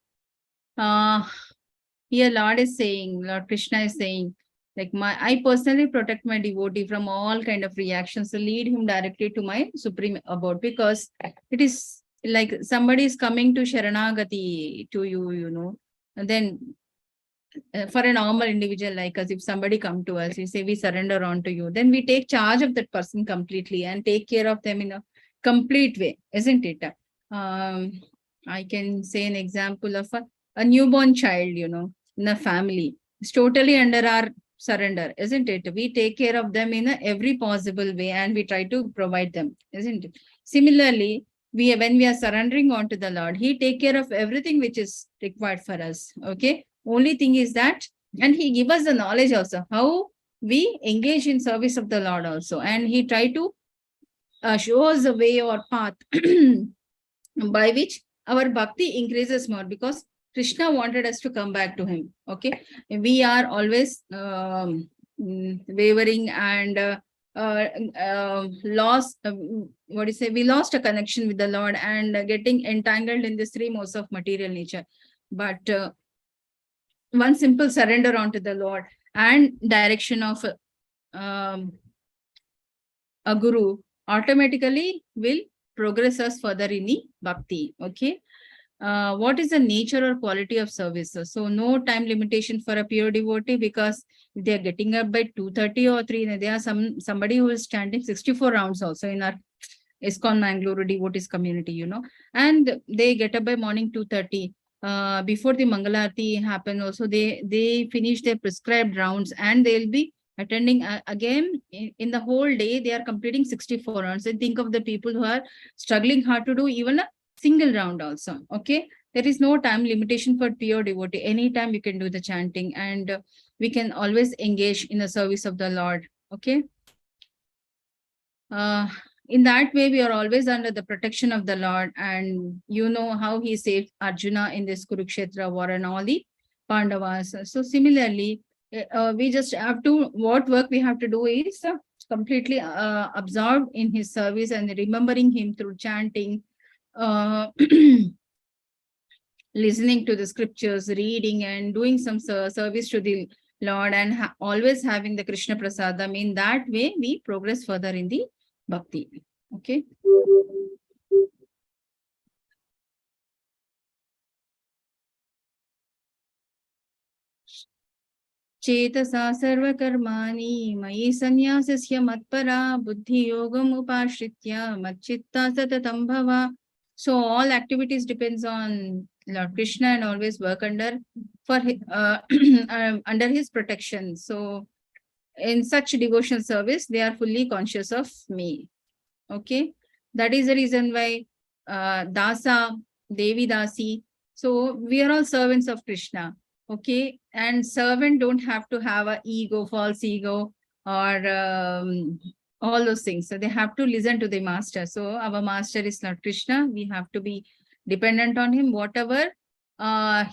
B: Here Lord is saying, Lord Krishna is saying, like I personally protect my devotee from all kind of reactions, so lead him directly to my supreme abode, because it is like somebody is coming to Sharanagati to you, you know, and then for a normal individual like us, if somebody come to us, we say we surrender on to you, then we take charge of that person completely and take care of them in a complete way, isn't it? I can say an example of a newborn child, in a family. It's totally under our surrender, isn't it? We take care of them in every possible way and we try to provide them, isn't it? Similarly, when we are surrendering on to the Lord, He take care of everything which is required for us. Okay. Only thing is that, and He give us the knowledge also, how we engage in service of the Lord also. And He try to show us the way or path by which our bhakti increases more, because Krishna wanted us to come back to Him. Okay. We are always wavering and lost, we lost a connection with the Lord and getting entangled in this three modes of material nature. But one simple surrender onto the Lord and direction of a guru automatically will progress us further in the bhakti. Okay. What is the nature or quality of service? So no time limitation for a pure devotee, because if they are getting up by 2:30 or 3, there are somebody who is chanting 64 rounds also in our ISKCON Mangalore devotees community, and they get up by morning 2:30. Before the Mangalarti happen also, they finish their prescribed rounds and they'll be attending again in the whole day. They are completing 64 rounds. And think of the people who are struggling hard to do even a single round also. Okay. There is no time limitation for pure devotee. Anytime you can do the chanting, and we can always engage in the service of the Lord. Okay. In that way, we are always under the protection of the Lord. And you know how He saved Arjuna in this Kurukshetra war and all the Pandavas. So similarly, we just have to, what work we have to do is completely absorbed in His service and remembering Him through chanting, listening to the scriptures, reading and doing some service to the Lord, and always having the Krishna Prasadam. In that way, we progress further in the bhakti. Okay. Chetasa sarva karmani mayi sannyasasya matpara buddhi yogam upashritya matchitta satatam bhava. So all activities depends on Lord Krishna and always work under under His protection. So in such devotional service, they are fully conscious of me. Okay. That is the reason why Dasa, Devi Dasi. So we are all servants of Krishna. Okay. And servant don't have to have a ego, false ego, or all those things. So they have to listen to the master. So our master is Lord Krishna. We have to be dependent on Him. Whatever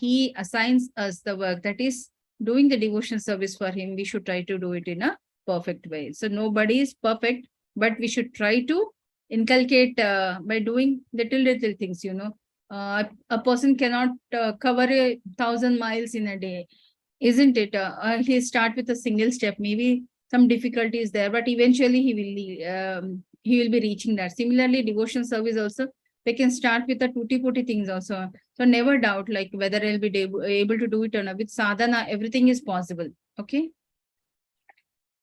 B: He assigns us the work, that is doing the devotion service for Him, we should try to do it in a perfect way. So nobody is perfect, but we should try to inculcate by doing little things, a person cannot cover 1,000 miles in a day, isn't it? He start with a single step, maybe some difficulties there, but eventually he will be reaching that. Similarly, devotion service also, they can start with the tutti-putti things also. So never doubt like whether I'll be able to do it or not. With sadhana, everything is possible. Okay.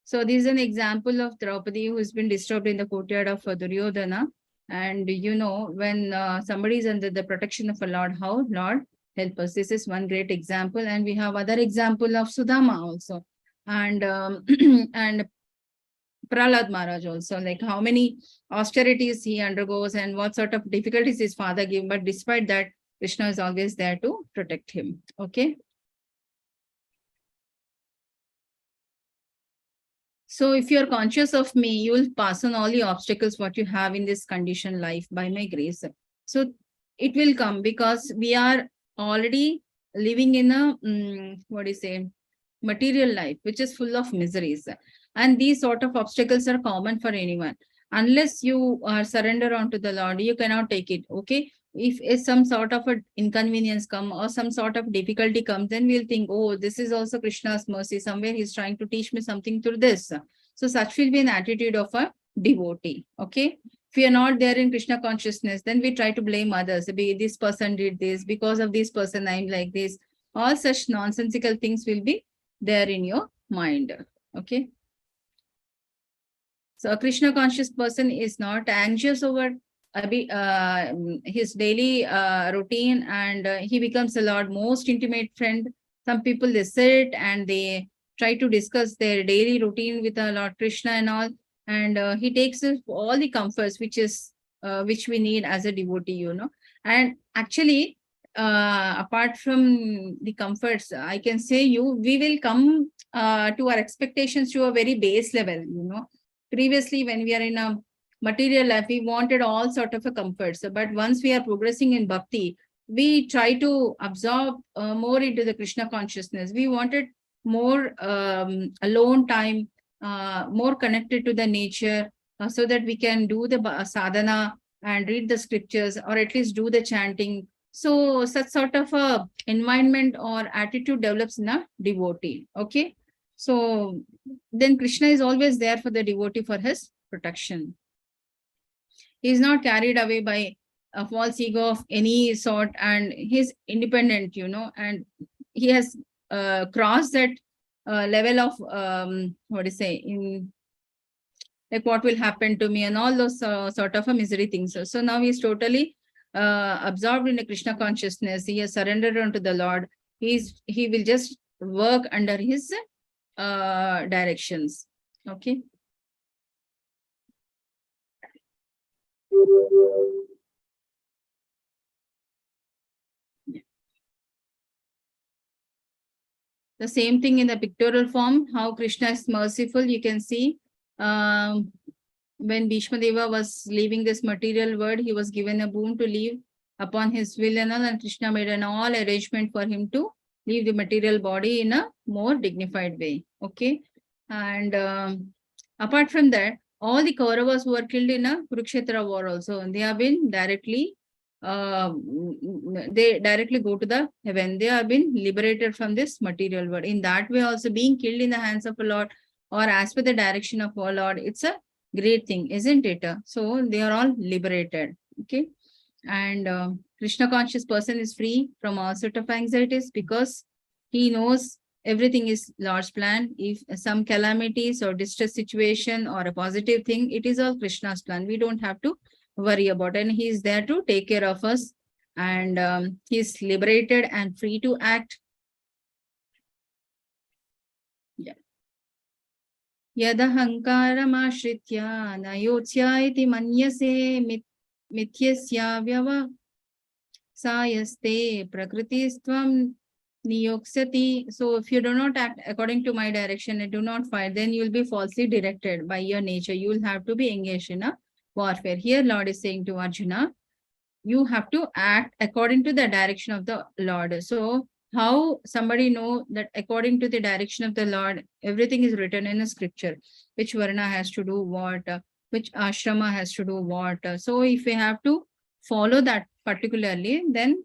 B: So this is an example of Draupadi who has been disturbed in the courtyard of Duryodhana. And when somebody is under the protection of a Lord, how Lord help us. This is one great example. And we have other example of Sudama also. And and Prahlad Maharaj also, like how many austerities he undergoes and what sort of difficulties his father gave. But despite that, Krishna is always there to protect him. Okay. So if you're conscious of me, you will pass on all the obstacles what you have in this conditioned life by my grace. So it will come because we are already living in a, material life, which is full of miseries. And these sort of obstacles are common for anyone. Unless you are surrender onto the Lord, you cannot take it. Okay. If some sort of an inconvenience come or some sort of difficulty comes, then we'll think, oh, this is also Krishna's mercy. Somewhere He's trying to teach me something through this. So such will be an attitude of a devotee. Okay. If we are not there in Krishna consciousness, then we try to blame others. This person did this, because of this person I'm like this. All such nonsensical things will be there in your mind. Okay. So a Krishna conscious person is not anxious over his daily routine, and he becomes a Lord most intimate friend. Some people, they sit and they try to discuss their daily routine with Lord Krishna and all, and he takes all the comforts which we need as a devotee, and actually apart from the comforts, I can say we will come to our expectations to a very base level. Previously, when we are in a material life, we wanted all sort of a comforts, but once we are progressing in bhakti, we try to absorb more into the Krishna consciousness. We wanted more alone time, more connected to the nature, so that we can do the sadhana and read the scriptures, or at least do the chanting. So such sort of a environment or attitude develops in a devotee. Okay. So then Krishna is always there for the devotee for his protection. He is not carried away by a false ego of any sort, and he's independent, and he has crossed that level of what do you say, in like what will happen to me and all those sort of a misery things. So now he's totally absorbed in a Krishna consciousness. He has surrendered unto the Lord. He will just work under his directions. Okay. The same thing in the pictorial form, how Krishna is merciful. You can see when Bhishma Deva was leaving this material world, he was given a boon to leave upon his will and all, and Krishna made an all arrangement for him to leave the material body in a more dignified way. Okay. And apart from that, all the Kauravas who were killed in a Kurukshetra war also, and they have been directly they directly go to the heaven. They have been liberated from this material world. In that way, also being killed in the hands of a Lord, or as per the direction of our Lord, it's a great thing, isn't it? So they are all liberated. Okay. And Krishna conscious person is free from all sort of anxieties, because he knows everything is Lord's plan. If some calamities or distress situation or a positive thing, it is all Krishna's plan. We don't have to worry about it. And he is there to take care of us. And he is liberated and free to act. Yeah. Yadahankaramashritya nayotsya iti manyase mithyasya vyava sayaste prakristvam niyoksati. So if you do not act according to my direction and do not fight, then you will be falsely directed by your nature. You will have to be engaged in a warfare. Here Lord is saying to Arjuna, you have to act according to the direction of the Lord. So how somebody know that according to the direction of the Lord, everything is written in a scripture, which Varna has to do what, which ashrama has to do what. So if we have to follow that particularly, then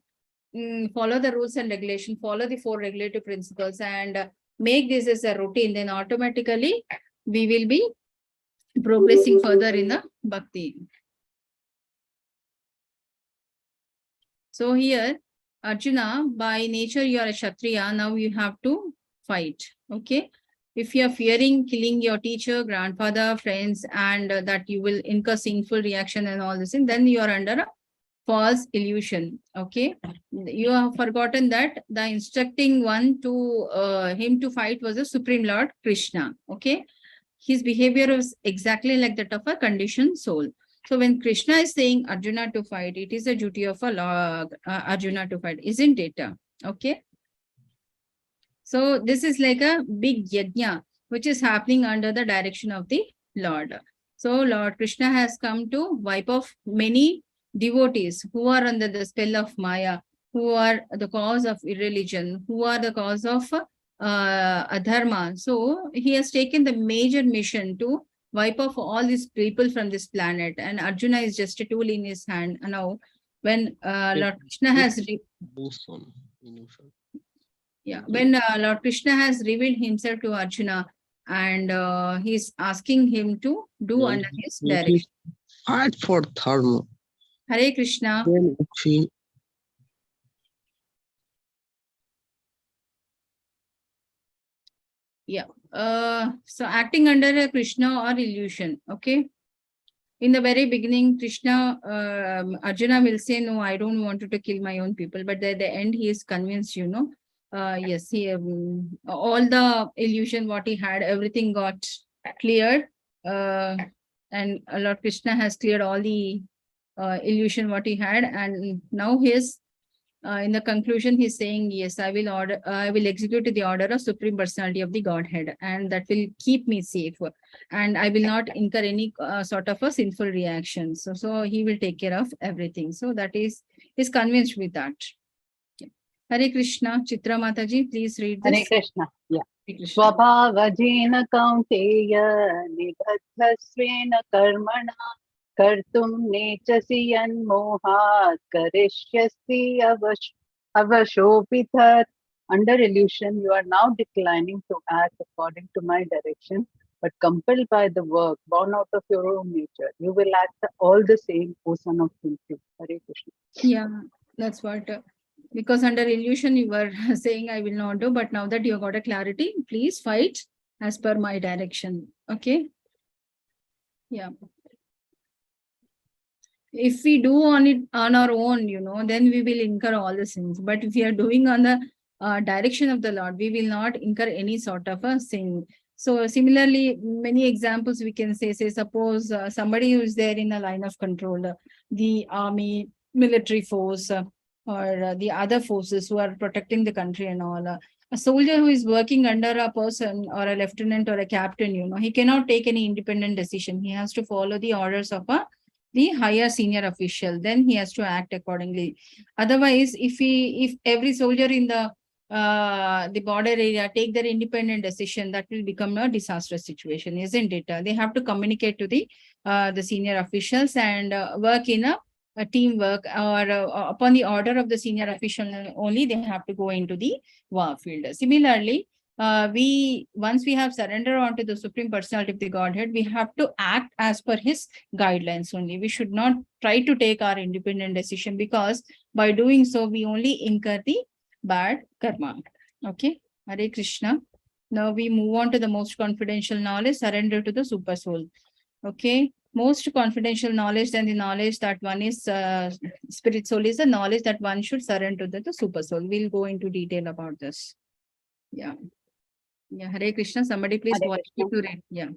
B: follow the rules and regulation, follow the 4 regulative principles, and make this as a routine, then automatically we will be progressing further in the bhakti. So here, Arjuna, by nature you are a Kshatriya, now you have to fight. Okay. If you are fearing killing your teacher, grandfather, friends, and that you will incur sinful reaction and all this, then you are under a false illusion. Okay. You have forgotten that the instructing one to him to fight was the Supreme Lord Krishna. Okay. His behavior was exactly like that of a conditioned soul. So when Krishna is saying Arjuna to fight, it is a duty of a Arjuna to fight, isn't it? Okay. So this is like a big yajna, which is happening under the direction of the Lord. So Lord Krishna has come to wipe off many devotees who are under the spell of Maya, who are the cause of irreligion, who are the cause of adharma. So he has taken the major mission to wipe off all these people from this planet, and Arjuna is just a tool in his hand. Now, when Lord Krishna has when Lord Krishna has revealed himself to Arjuna, and he's asking him to do under his direction.
E: Fight for dharma.
B: Hare Krishna. Yeah. So acting under a Krishna or illusion. Okay. In the very beginning, Krishna, Arjuna will say, no, I don't want to kill my own people. But at the end, he is convinced, yes, he all the illusion what he had, everything got cleared. And Lord Krishna has cleared all the illusion what he had. And now his in the conclusion, he's saying, yes, I will execute the order of Supreme Personality of the Godhead, and that will keep me safe. And I will not incur any sort of a sinful reaction. So he will take care of everything. So that is convinced with that. Hare Krishna. Chitra Mataji, please read this.
A: Hare Krishna. Yeah.
B: Hare Krishna.
A: Swabhavajena kaunteya nibadhasvena karmana kartum nechasi yanmohat karishyasi avashopithat. Under illusion, you are now declining to act according to my direction, but compelled by the work born out of your own nature, you will act all the same, O son of Kunti. Hare Krishna.
B: Yeah, that's what. Because under illusion, you were saying, I will not do, but now that you got a clarity, please fight as per my direction. Okay. Yeah. If we do on it on our own, then we will incur all the sins. But if we are doing on the direction of the Lord, we will not incur any sort of a sin. So similarly, many examples we can say suppose somebody who is there in a line of control, the army, military force, or the other forces who are protecting the country and all. A soldier who is working under a person or a lieutenant or a captain, he cannot take any independent decision. He has to follow the orders of the higher senior official. Then he has to act accordingly. Otherwise, if every soldier in the border area take their independent decision, that will become a disastrous situation, isn't it? They have to communicate to the senior officials and work in a teamwork, or upon the order of the senior official only they have to go into the war field. Similarly, once we have surrendered onto the Supreme Personality of the Godhead, we have to act as per his guidelines only. We should not try to take our independent decision, because by doing so, we only incur the bad karma. Okay, Hare Krishna. Now we move on to the most confidential knowledge, surrender to the super soul. Okay, most confidential knowledge than the knowledge that one is spirit soul is the knowledge that one should surrender to the super soul. We'll go into detail about this. Yeah. Yeah, Hare Krishna. Somebody please
A: Hare
B: watch
A: Krishna.
B: it to read. Yeah.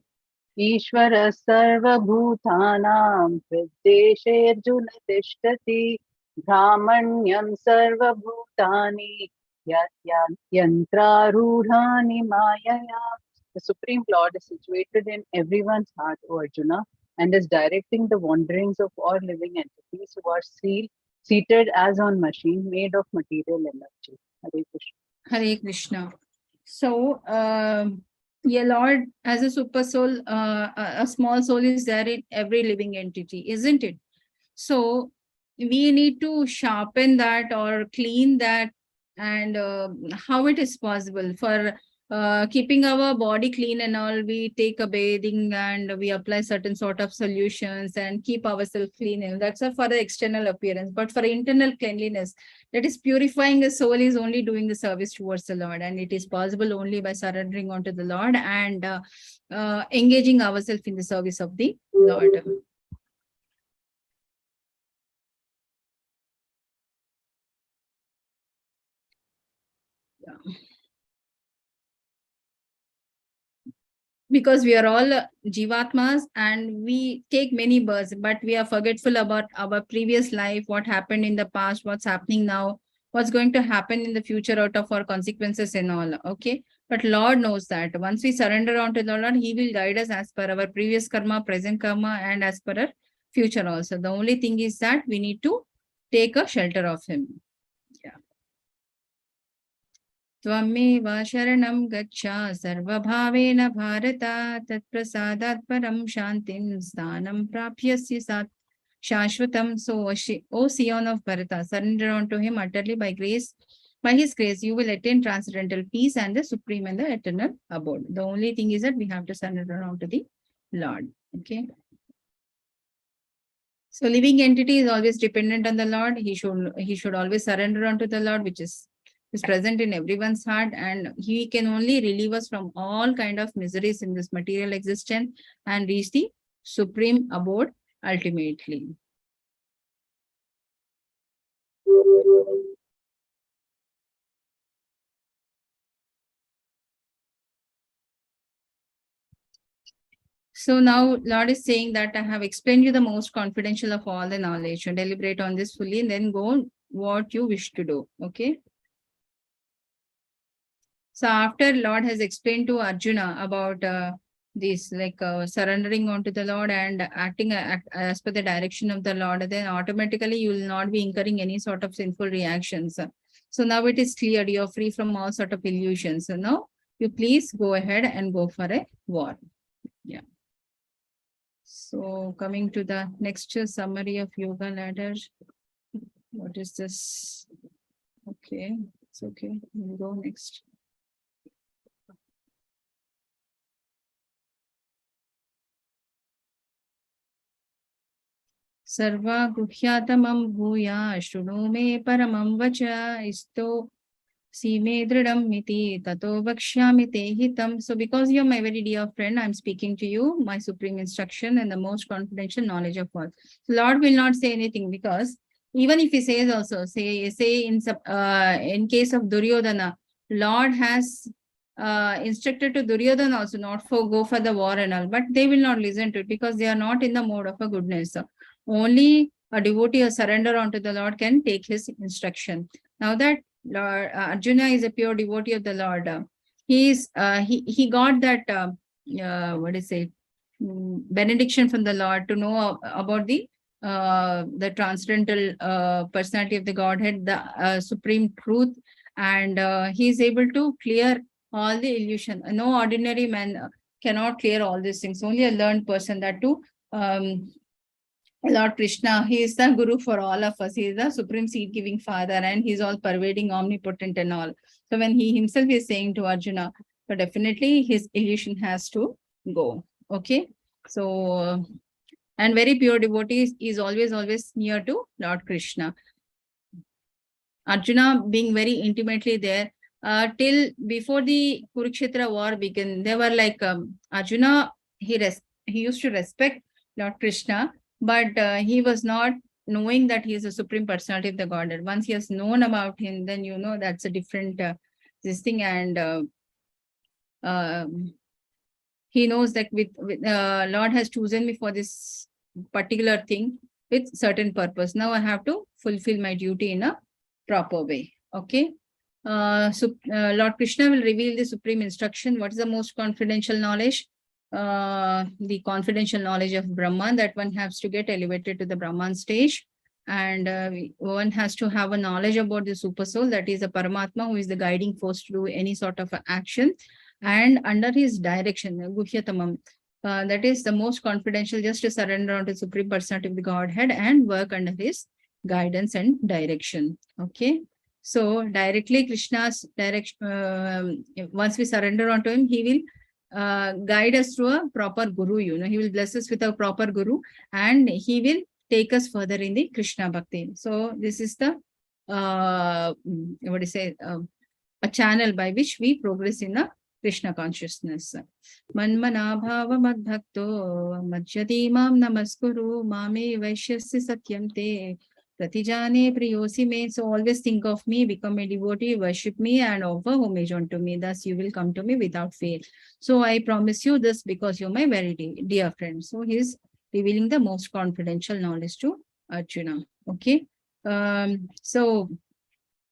A: ईश्वर सर्वभूतानां हृद्देशेऽर्जुन तिष्ठति ब्राह्मण्यं सर्वभूतानि यन्त्रारूढानि मायया. The Supreme Lord is situated in everyone's heart, O Arjuna, and is directing the wanderings of all living entities who are seated as on machine made of material energy. Hare Krishna.
B: Hare Krishna. So, yeah, Lord, as a super soul, a small soul is there in every living entity, isn't it? So, we need to sharpen that or clean that, and how it is possible for keeping our body clean and all. We take a bathing and we apply certain sort of solutions and keep ourselves clean, and that's for the external appearance. But for internal cleanliness, that is purifying the soul, is only doing the service towards the Lord, and it is possible only by surrendering onto the Lord and engaging ourselves in the service of the Lord. Yeah. Because we are all jivatmas and we take many births, but we are forgetful about our previous life, what happened in the past, what's happening now, what's going to happen in the future out of our consequences and all. Okay, but Lord knows that. Once we surrender onto the Lord, he will guide us as per our previous karma, present karma, and as per our future also. The only thing is that we need to take a shelter of him. Yeah. त्वमेव शरणं गच्छ सर्वभावेन भारत तत्प्रसादात् परं शान्तिं स्थानं प्राप्यसि शाश्वतं. So, O Scion of Bharata, surrender unto him utterly by grace. By his grace, you will attain transcendental peace and the supreme and the eternal abode. The only thing is that we have to surrender unto the Lord. Okay. So, living entity is always dependent on the Lord. He should always surrender unto the Lord, which is is present in everyone's heart, and he can only relieve us from all kind of miseries in this material existence and reach the supreme abode ultimately. So now Lord is saying that I have explained you the most confidential of all the knowledge. So deliberate on this fully and then go what you wish to do. Okay. So after Lord has explained to Arjuna about this, like surrendering onto the Lord and acting as per the direction of the Lord, then automatically you will not be incurring any sort of sinful reactions. So now it is clear, you are free from all sort of illusions. So now you please go ahead and go for a war. Yeah. So coming to the next summary of yoga ladder. What is this? Okay, it's okay. We'll go next. Sarva guhyatamam bhuya shruno me paramam vacha isto Sime dridam miti tato vakshyami te hitam. So because you're my very dear friend, I'm speaking to you, my supreme instruction and the most confidential knowledge of all. So Lord will not say anything, because even if he says also, say in case of Duryodhana, Lord has instructed to Duryodhana also not go for the war and all, but they will not listen to it because they are not in the mode of a goodness. So only a devotee or surrender onto the Lord can take his instruction. Now that Lord Arjuna is a pure devotee of the Lord, he got that benediction from the Lord to know about the transcendental personality of the Godhead, the supreme truth, and he is able to clear all the illusion. No ordinary man cannot clear all these things. Only a learned person, that too. Lord Krishna, he is the guru for all of us. He is the supreme seed-giving father, and he is all pervading, omnipotent and all. So when he himself is saying to Arjuna, so definitely his illusion has to go. Okay. So, and very pure devotee is always near to Lord Krishna. Arjuna being very intimately there, till before the Kurukshetra war began, they were like Arjuna, he used to respect Lord Krishna, but he was not knowing that he is a supreme personality of the Godhead. Once he has known about him, then you know that's a different this thing, and he knows that with Lord has chosen me for this particular thing with certain purpose. Now I have to fulfill my duty in a proper way. Okay. Lord Krishna will reveal the supreme instruction. What is the most confidential knowledge? The confidential knowledge of Brahman, that one has to get elevated to the Brahman stage, and one has to have a knowledge about the super soul, that is a Paramatma, who is the guiding force to do any sort of action, and under his direction, Guhyatamam, that is the most confidential, just to surrender onto supreme personality of the Godhead and work under his guidance and direction. Okay. So directly Krishna's direction, once we surrender onto him, he will guide us through a proper guru. He will bless us with a proper guru, and he will take us further in the Krishna Bhakti. So this is the a channel by which we progress in the Krishna consciousness. Manmana bhava madbhakto majyati mam namaskuru mame vaishyasya satyam te pratijane priyosi me. So always think of me, become a devotee, worship me, and offer homage unto me. Thus you will come to me without fail. So I promise you this because you're my very dear friend. So he is revealing the most confidential knowledge to Arjuna. Okay. So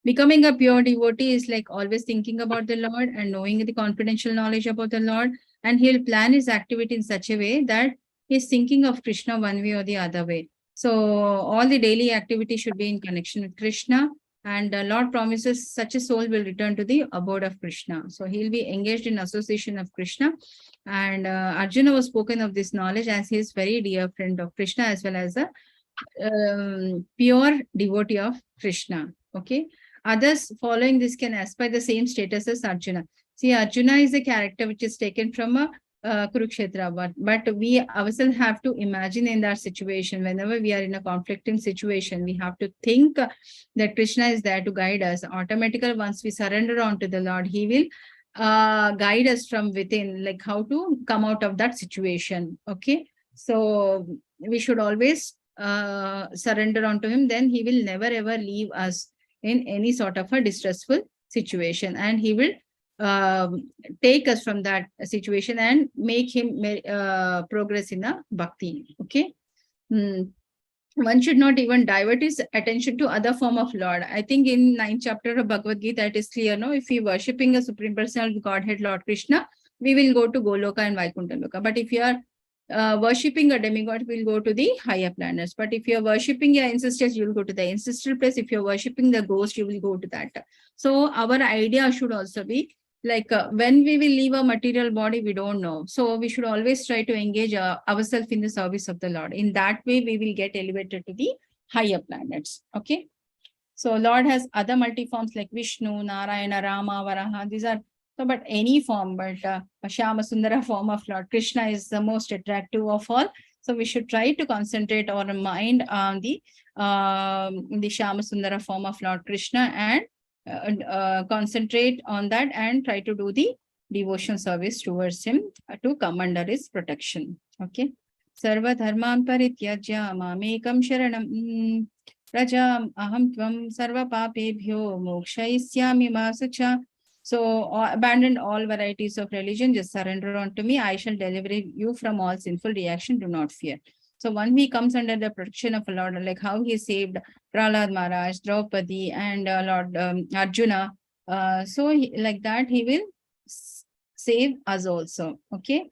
B: becoming a pure devotee is like always thinking about the Lord and knowing the confidential knowledge about the Lord, and he'll plan his activity in such a way that he's thinking of Krishna one way or the other way. So all the daily activity should be in connection with Krishna, and the Lord promises such a soul will return to the abode of Krishna. So he'll be engaged in association of Krishna, and Arjuna was spoken of this knowledge as his very dear friend of Krishna, as well as a pure devotee of Krishna. Okay. Others following this can aspire the same status as Arjuna. See, Arjuna is a character which is taken from a Kurukshetra, but we ourselves have to imagine in that situation. Whenever we are in a conflicting situation, we have to think that Krishna is there to guide us. Automatically, once we surrender on to the Lord, He will guide us from within, like how to come out of that situation. Okay, so we should always surrender onto Him. Then He will never ever leave us in any sort of a distressful situation, and He will take us from that situation and make him progress in a bhakti. Okay. One should not even divert his attention to other form of Lord. I think in 9th chapter of Bhagavad Gita, it is clear, no? If we worshipping a Supreme Personal Godhead, Lord Krishna, we will go to Goloka and Vaikuntha Loka. But if you are worshipping a demigod, we'll go to the higher planets. But if you're worshipping your ancestors, you'll go to the ancestral place. If you're worshipping the ghost, you will go to that. So our idea should also be like when we will leave a material body, we don't know. So we should always try to engage ourselves in the service of the Lord. In that way, we will get elevated to the higher planets. Okay. So Lord has other multi-forms like Vishnu, Narayana, Rama, Varaha. These are, so, but any form, but Shyama Sundara form of Lord Krishna is the most attractive of all. So we should try to concentrate our mind on the Shyama Sundara form of Lord Krishna and concentrate on that and try to do the devotion service towards him to come under his protection. Okay. Sarva dharman parityajya mamekam sharanam rajam aham tvam sarva papebhyo mokshayishyami masucha. So abandon all varieties of religion, just surrender unto me. I shall deliver you from all sinful reaction. Do not fear. So when he comes under the protection of a Lord, like how he saved Prahlad Maharaj, Draupadi, and Lord Arjuna, like that, he will save us also. Okay.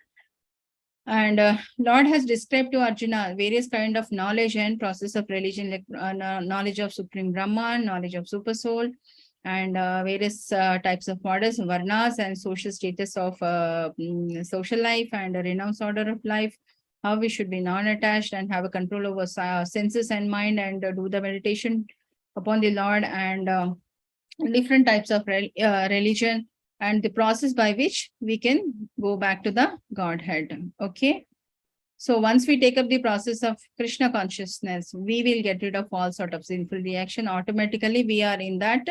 B: And Lord has described to Arjuna various kind of knowledge and process of religion, like knowledge of Supreme Brahman, knowledge of Super Soul, and various types of orders, varnas, and social status of social life and a renounced order of life, how we should be non-attached and have a control over senses and mind, and do the meditation upon the Lord, and different types of religion, and the process by which we can go back to the Godhead. Okay. So once we take up the process of Krishna consciousness, we will get rid of all sort of sinful reaction. Automatically, we are in that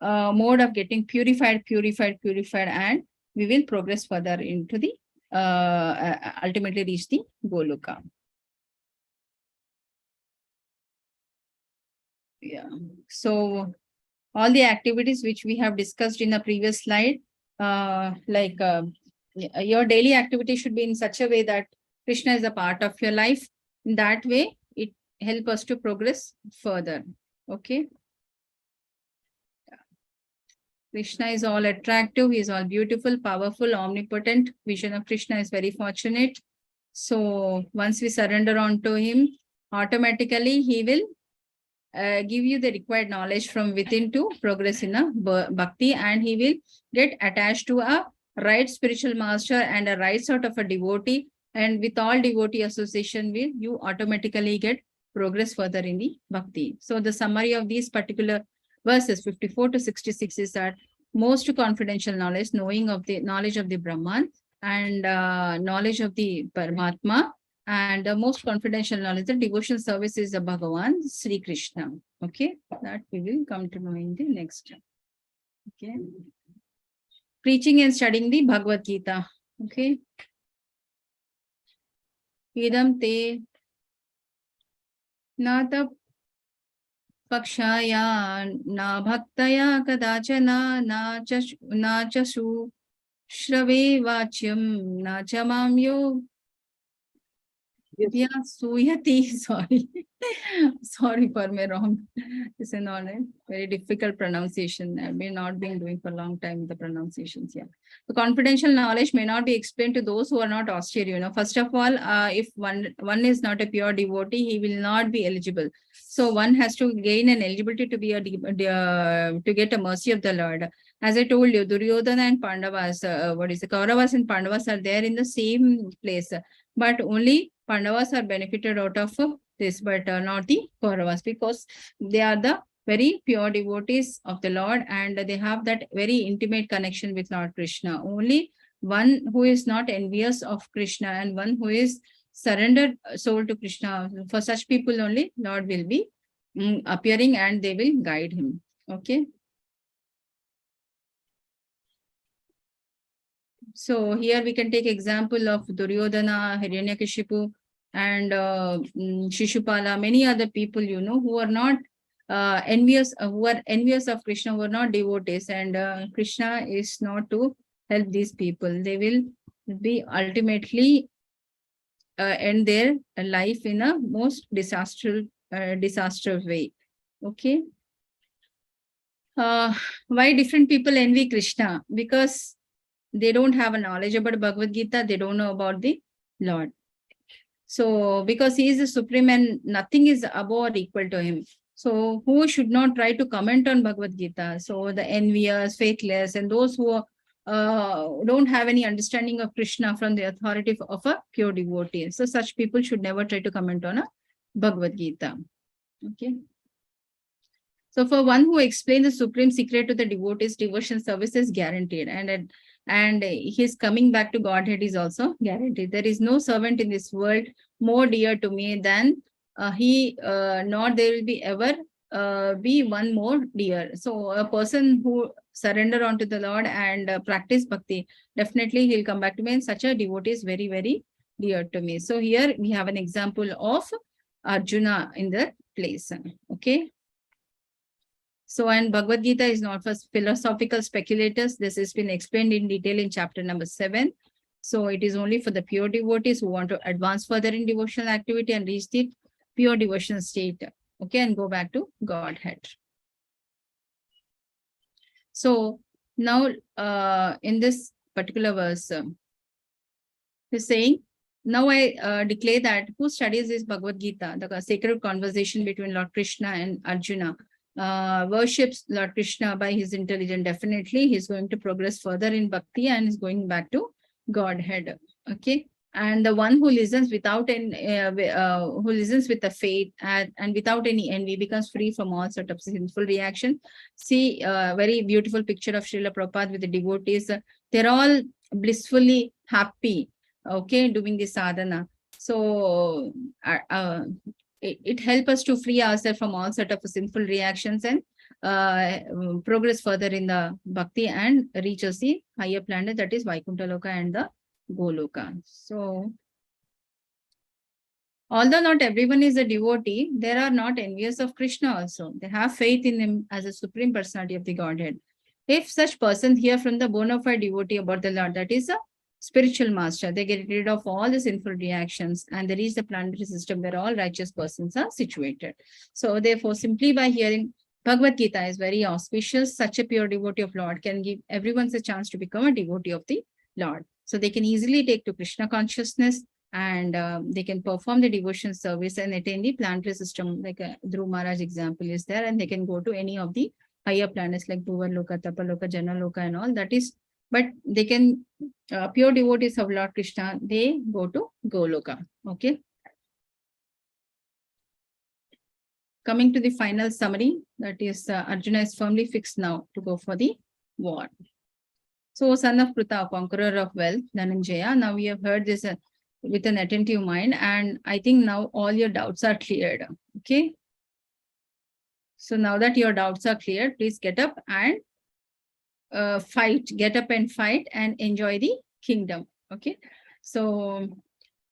B: mode of getting purified, and we will progress further into the ultimately reach the Goloka. Yeah. So all the activities which we have discussed in the previous slide, your daily activity should be in such a way that Krishna is a part of your life. In that way, it helps us to progress further. Okay. Krishna is all attractive. He is all beautiful, powerful, omnipotent. Vision of Krishna is very fortunate. So once we surrender on to him, automatically he will give you the required knowledge from within to progress in a bhakti, and he will get attached to a right spiritual master and a right sort of a devotee. And with all devotee association with you, automatically get progress further in the bhakti. So the summary of these particular verses 54 to 66 is that most confidential knowledge, knowing of the knowledge of the Brahman, and knowledge of the Paramatma, and the most confidential knowledge, the devotion service is the Bhagavan Sri Krishna. Okay, that we will come to know in the next. Okay, preaching and studying the Bhagavad Gita. Okay, idam te nata pakshaya na bhaktaya kadachana na chasu shrave vachyam na chamamyo yeah, Suyati, sorry. Sorry for my wrong. This is not a very difficult pronunciation. I've not been doing for a long time the pronunciations. Yeah. The confidential knowledge may not be explained to those who are not austere. You know, first of all, if one is not a pure devotee, he will not be eligible. So one has to gain an eligibility to be to get a mercy of the Lord. As I told you, Duryodhana and Pandavas, Kauravas and Pandavas are there in the same place, but only Pandavas are benefited out of this, but not the Kauravas, because they are the very pure devotees of the Lord, and they have that very intimate connection with Lord Krishna. Only one who is not envious of Krishna and one who is surrendered soul to Krishna. For such people only Lord will be appearing and they will guide him. Okay. So here we can take example of Duryodhana, Hiranyakashipu, and Shishupala, many other people, you know, who are not envious of Krishna, who are not devotees, and Krishna is not to help these people. They will be ultimately end their life in a most disastrous way. Okay. Why different people envy Krishna? Because they don't have a knowledge about Bhagavad Gita, they don't know about the Lord. So, because he is the supreme and nothing is above or equal to him. So, who should not try to comment on Bhagavad Gita? So, the envious, faithless, and those who don't have any understanding of Krishna from the authority of a pure devotee. So, such people should never try to comment on a Bhagavad Gita. Okay. So, for one who explains the supreme secret to the devotees, devotion service is guaranteed, and his coming back to Godhead is also guaranteed. There is no servant in this world more dear to me than he, nor there will be ever be one more dear. So a person who surrender onto the Lord and practice bhakti, definitely he'll come back to me, and such a devotee is very, very dear to me. So here we have an example of Arjuna in the place. Okay. So, and Bhagavad Gita is not for philosophical speculators. This has been explained in detail in chapter number 7. So, it is only for the pure devotees who want to advance further in devotional activity and reach the pure devotional state. Okay, and go back to Godhead. So, now in this particular verse, he's saying, now I declare that who studies this Bhagavad Gita, the sacred conversation between Lord Krishna and Arjuna, worships Lord Krishna by his intelligence, definitely he's going to progress further in bhakti and is going back to Godhead. Okay. And the one who listens without who listens with the faith and without any envy becomes free from all sort of sinful reaction. See a very beautiful picture of Srila Prabhupada with the devotees. They're all blissfully happy, okay, doing the sadhana. So it helps us to free ourselves from all sort of sinful reactions and progress further in the bhakti and reach us the higher planet, that is Vaikuntha Loka and the Goloka. So, although not everyone is a devotee, there are not envious of Krishna also. They have faith in him as a supreme personality of the Godhead. If such persons hear from the bona fide devotee about the Lord, that is a spiritual master, they get rid of all the sinful reactions and they reach the planetary system where all righteous persons are situated. So therefore, simply by hearing Bhagavad Gita is very auspicious. Such a pure devotee of Lord can give everyone a chance to become a devotee of the Lord. So they can easily take to Krishna consciousness and they can perform the devotion service and attain the planetary system, like Dhruv Maharaj example is there, and they can go to any of the higher planets like Bhuvarloka, Tapaloka, Janaloka and all. That is, but they can, pure devotees of Lord Krishna, they go to Goloka. Okay. Coming to the final summary, that is Arjuna is firmly fixed now to go for the war. So, son of Pruta, conqueror of wealth, Dhananjaya, now we have heard this with an attentive mind, and I think now all your doubts are cleared. Okay. So now that your doubts are cleared, please get up and fight. Get up and fight and enjoy the kingdom. Okay. So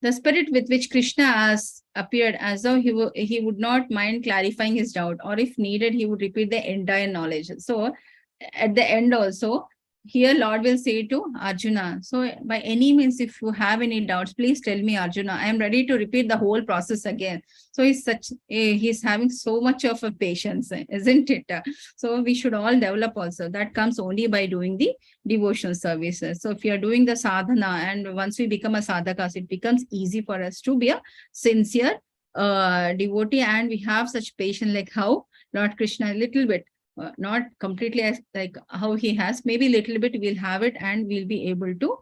B: the spirit with which Krishna has appeared, as though he would not mind clarifying his doubt, or if needed, he would repeat the entire knowledge. So at the end also, here Lord will say to Arjuna, so by any means, if you have any doubts, please tell me, Arjuna. I am ready to repeat the whole process again. So he's having so much of a patience, isn't it? So we should all develop also. That comes only by doing the devotional services. So if you are doing the sadhana, and once we become a sadhakas, it becomes easy for us to be a sincere devotee, and we have such patience, like how Lord Krishna, a little bit, not completely as like how he has, maybe little bit we'll have it, and we'll be able to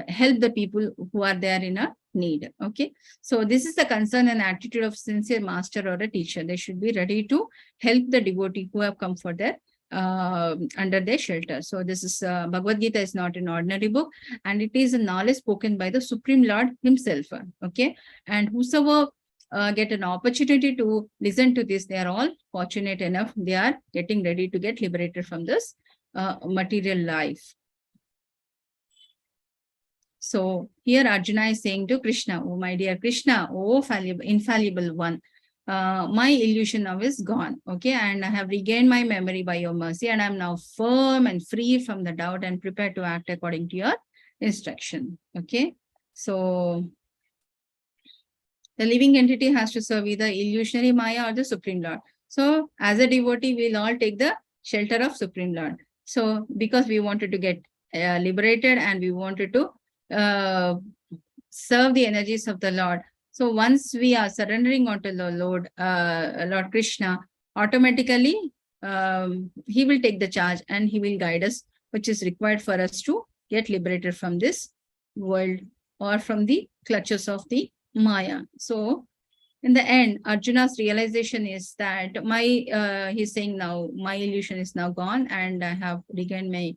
B: help the people who are there in a need. Okay, so this is the concern and attitude of sincere master or a teacher. They should be ready to help the devotee who have come for their under their shelter. So this is Bhagavad Gita is not an ordinary book, and it is a knowledge spoken by the Supreme Lord himself. Okay, and whosoever get an opportunity to listen to this, they are all fortunate enough. They are getting ready to get liberated from this material life. So here Arjuna is saying to Krishna, oh my dear Krishna, oh infallible one, my illusion now is gone, okay, and I have regained my memory by your mercy, and I'm now firm and free from the doubt and prepared to act according to your instruction. Okay, so the living entity has to serve either illusionary Maya or the Supreme Lord. So as a devotee, we'll all take the shelter of Supreme Lord. So because we wanted to get liberated and we wanted to serve the energies of the Lord. So once we are surrendering onto the Lord, Lord Krishna, automatically he will take the charge and he will guide us, which is required for us to get liberated from this world or from the clutches of the Maya. So in the end, Arjuna's realization is that he's saying now, my illusion is now gone and I have regained my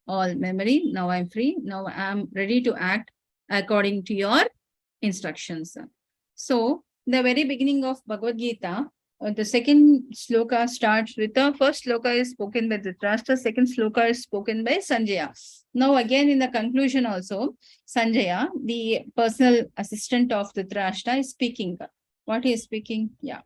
B: all memory. Now I'm free. Now I'm ready to act according to your instructions. So the very beginning of Bhagavad Gita, the second sloka starts with the first sloka is spoken by Dhritarashtra, second sloka is spoken by Sanjaya. Now again in the conclusion also, Sanjaya, the personal assistant of Dhritarashtra, is speaking. What he is speaking? Yeah.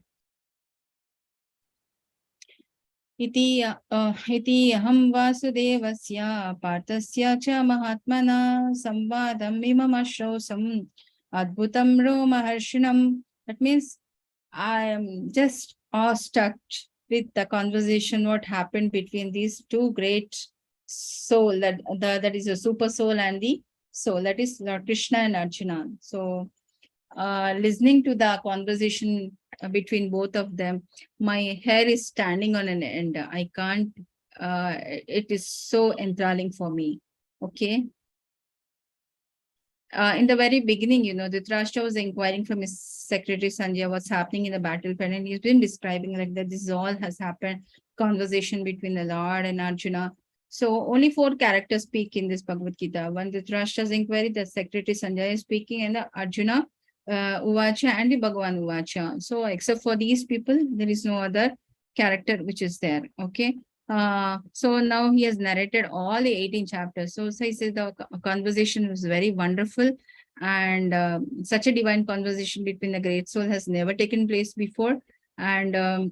B: Iti aham vasudevasya partasya cha mahatmana samvadam imam ashrosam adbhutam romaharshinam. That means I am just awestruck with the conversation what happened between these two great soul, that is a super soul and the soul, that is Lord Krishna and Arjuna. So listening to the conversation between both of them, my hair is standing on an end. I can't, it is so enthralling for me. Okay. In the very beginning, Dhritarashtra was inquiring from his secretary Sanjaya what's happening in the battlefield, and he's been describing like that this all has happened, conversation between the Lord and Arjuna. So only 4 characters speak in this Bhagavad Gita. One Dhritarashtra's inquiry, the secretary Sanjaya is speaking, and the Arjuna Uvacha and the Bhagavan Uvacha. So except for these people, there is no other character which is there. Okay. So now he has narrated all the 18 chapters. So he says the conversation was very wonderful, and such a divine conversation between the great soul has never taken place before. And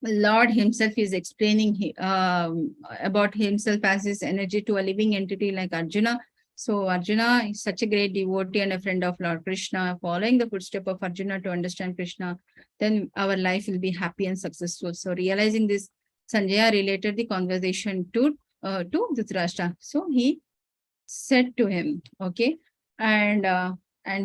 B: Lord himself is explaining about himself as his energy to a living entity like Arjuna. So Arjuna is such a great devotee and a friend of Lord Krishna, following the footstep of Arjuna to understand Krishna, then our life will be happy and successful. So realizing this, Sanjaya related the conversation to Dhritarashtra. So he said to him, okay, and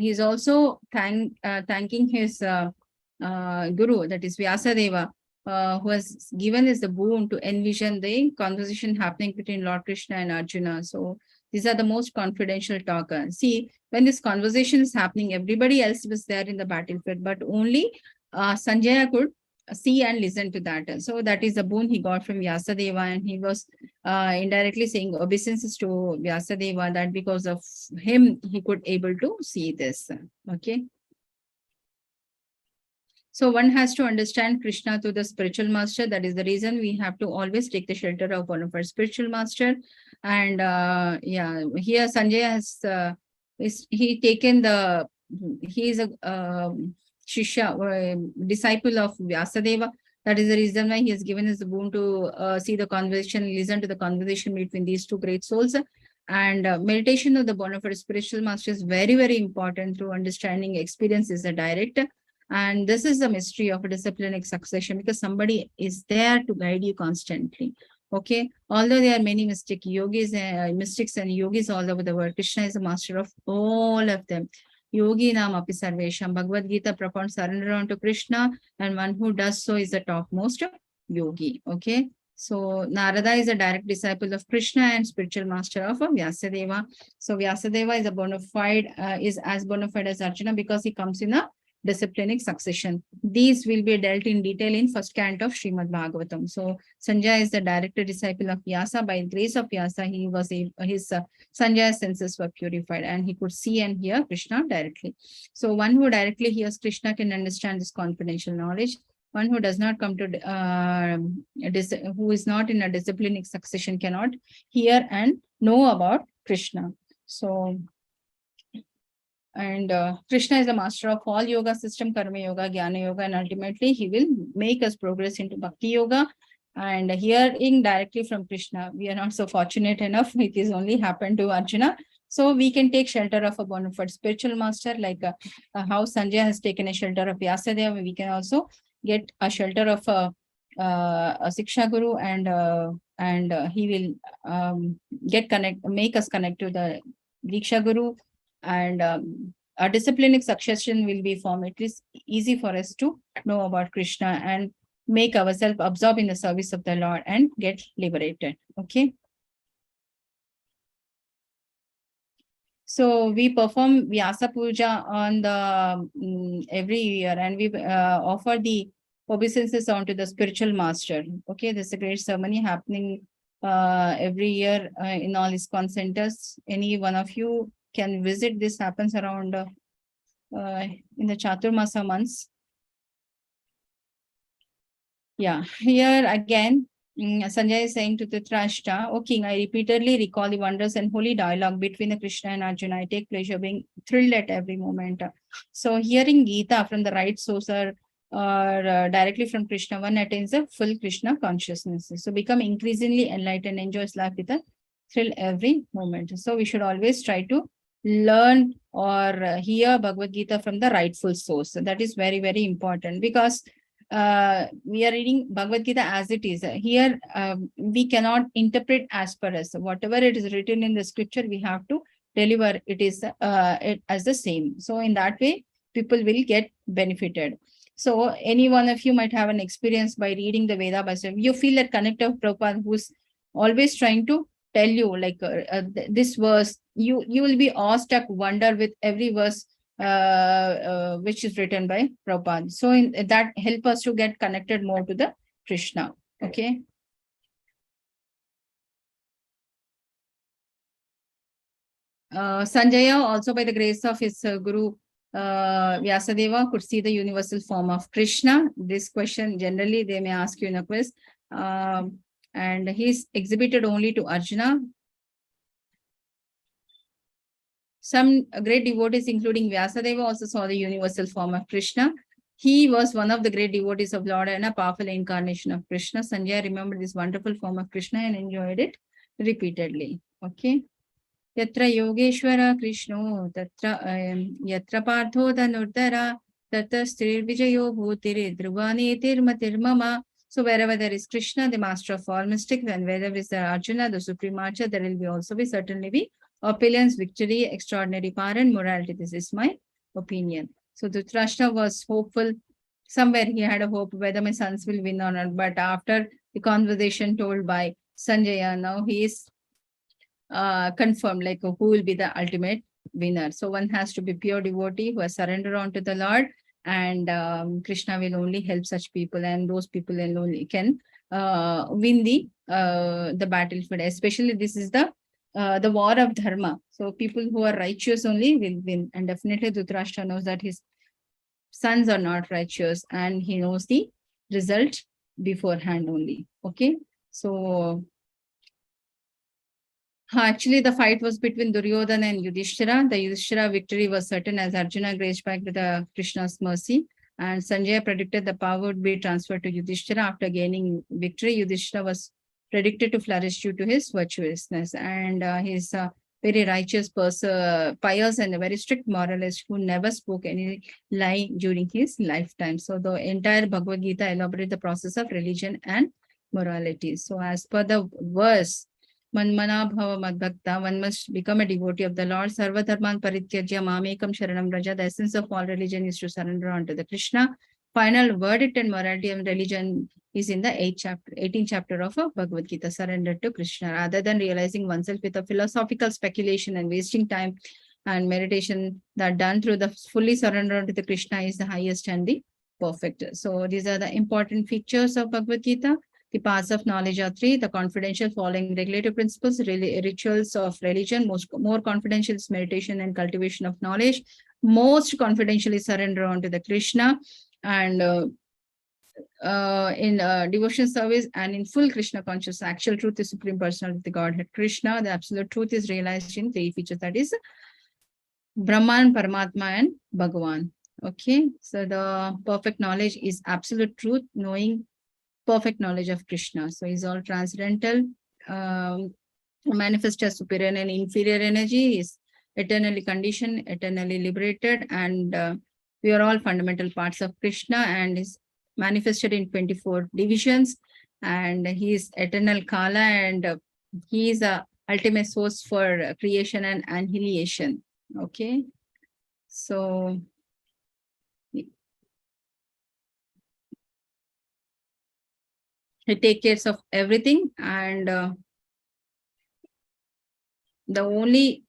B: he's also thanking his guru, that is Vyasadeva, who has given us the boon to envision the conversation happening between Lord Krishna and Arjuna. So these are the most confidential talker. See, when this conversation is happening, everybody else was there in the battlefield, but only Sanjaya could see and listen to that. So that is the boon he got from Vyasadeva, and he was indirectly saying obeisances to Vyasadeva, that because of him he could able to see this. Okay. So one has to understand Krishna through the spiritual master. That is the reason we have to always take the shelter of one of our spiritual master. And yeah, here Sanjaya has he is a Shishya or disciple of Vyasadeva. That is the reason why he has given us the boon to see the conversation, listen to the conversation between these two great souls. And meditation of the bona fide spiritual master is very, very important through understanding experience is a direct. And this is the mystery of a disciplinic succession, because somebody is there to guide you constantly. Okay, although there are many mystics and yogis all over the world, Krishna is the master of all of them. Yogi nam api sarvesham. Bhagavad Gita profound surrender onto Krishna, and one who does so is the topmost yogi. Okay, so Narada is a direct disciple of Krishna and spiritual master of Vyasadeva. So Vyasadeva is a bona fide, is as bona fide as Arjuna, because he comes in a disciplinic succession. These will be dealt in detail in first canto of Srimad Bhagavatam. So Sanjaya is the direct disciple of Vyasa. By grace of Vyasa, his Sanjaya's senses were purified and he could see and hear Krishna directly. So one who directly hears Krishna can understand this confidential knowledge. One who does not come to, who is not in a disciplinic succession cannot hear and know about Krishna. So, and Krishna is the master of all yoga system, karma yoga, jnana yoga, and ultimately he will make us progress into bhakti yoga. And hearing directly from Krishna, we are not so fortunate enough. It is only happened to Arjuna. So we can take shelter of a bona fide spiritual master, like how Sanjaya has taken a shelter of Vyasadeva. We can also get a shelter of a Siksha Guru, and he will make us connect to the Diksha Guru, and a disciplinic succession will be formed. It is easy for us to know about Krishna and make ourselves absorb in the service of the Lord and get liberated. Okay. So we perform Vyasa Puja on the every year, and we offer the obeisances onto the spiritual master. Okay, there's a great ceremony happening every year in all ISKCON centers. Any one of you can visit. This happens around in the Chaturmasa months. Yeah, here again, Sanjay is saying to Dhritarashtra, "O king, I repeatedly recall the wonders and holy dialogue between the Krishna and Arjuna. I take pleasure being thrilled at every moment." So hearing Gita from the right source or directly from Krishna, one attains a full Krishna consciousness. So become increasingly enlightened, enjoys life with a thrill every moment. So we should always try to learn or hear Bhagavad Gita from the rightful source. So that is very, very important, because we are reading Bhagavad Gita as it is. Here, we cannot interpret as per us. Whatever it is written in the scripture, we have to deliver it as the same. So in that way, people will get benefited. So any one of you might have an experience by reading the Veda by yourself. You feel that connect of Prabhupada, who's always trying to tell you like this verse, you will be awestruck, wonder with every verse which is written by Prabhupada. So that help us to get connected more to the Krishna. Okay. Sanjaya, also by the grace of his Guru Vyasadeva, could see the universal form of Krishna. This question generally they may ask you in a quiz. And he's exhibited only to Arjuna. Some great devotees, including Vyasadeva, also saw the universal form of Krishna. He was one of the great devotees of Lord and a powerful incarnation of Krishna. Sanjaya remembered this wonderful form of Krishna and enjoyed it repeatedly. Okay. Yatra Yogeshwara Krishno, Yatra Partho Dhanurdara, Tatra Sthir Vijayo Bhutiri, Dhruvani Tirmatirmama. So wherever there is Krishna, the master of all mystics, and wherever is there Arjuna, the supreme archer, there will certainly be opulence, victory, extraordinary power, and morality. This is my opinion. So Dhritarashtra was hopeful. Somewhere he had a hope whether my sons will win or not. But after the conversation told by Sanjaya, now he is confirmed, like who will be the ultimate winner. So one has to be pure devotee who has surrendered on to the Lord, and Krishna will only help such people, and those people alone can win the battlefield. Especially this is the war of dharma. So people who are righteous only will win. And definitely Dhritarashtra knows that his sons are not righteous, and he knows the result beforehand only. Okay. So actually the fight was between Duryodhana and Yudhishthira. The Yudhishthira victory was certain as Arjuna grazed back to the Krishna's mercy. And Sanjaya predicted the power would be transferred to Yudhishthira. After gaining victory, Yudhishthira was predicted to flourish due to his virtuousness and his very righteous person, pious and a very strict moralist who never spoke any lie during his lifetime. So the entire Bhagavad Gita elaborates the process of religion and morality. So as per the verse, Manmana bhava madbhakta, one must become a devotee of the Lord. Sarva dharman parityajya mamekam sharanam raja. The essence of all religion is to surrender unto the Krishna. Final verdict and morality of religion is in the 18th chapter of Bhagavad Gita, surrender to Krishna. Rather than realizing oneself with a philosophical speculation and wasting time and meditation that done through the fully surrender to the Krishna is the highest and the perfect. So these are the important features of Bhagavad Gita. The paths of knowledge are three: the confidential following regulative principles, rituals of religion, more confidential is meditation and cultivation of knowledge, most confidential is surrender unto the Krishna, and in devotion service and in full Krishna conscious. Actual truth is Supreme Personality of the Godhead Krishna. The absolute truth is realized in three features, that is Brahman, Paramatma, and Bhagavan. Okay, so the perfect knowledge is absolute truth, knowing perfect knowledge of Krishna. So he's all transcendental, manifest as superior and inferior energy, is eternally conditioned, eternally liberated, and we are all fundamental parts of Krishna, and is manifested in 24 divisions, and he is eternal Kala, and he is a ultimate source for creation and annihilation. Okay, so he takes care of everything, and the only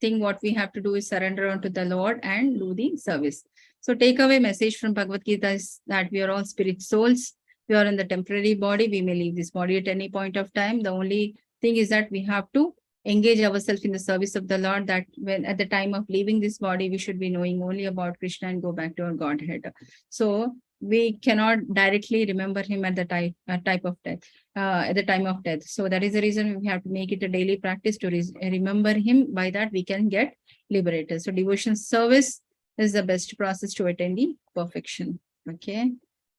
B: thing what we have to do is surrender unto the Lord and do the service. So takeaway message from Bhagavad Gita is that we are all spirit souls. We are in the temporary body. We may leave this body at any point of time. The only thing is that we have to engage ourselves in the service of the Lord, that when at the time of leaving this body, we should be knowing only about Krishna and go back to our Godhead. So we cannot directly remember him at the type of death, at the time of death. So that is the reason we have to make it a daily practice to remember him. By that we can get liberated. So devotion service is the best process to attain the perfection. Okay,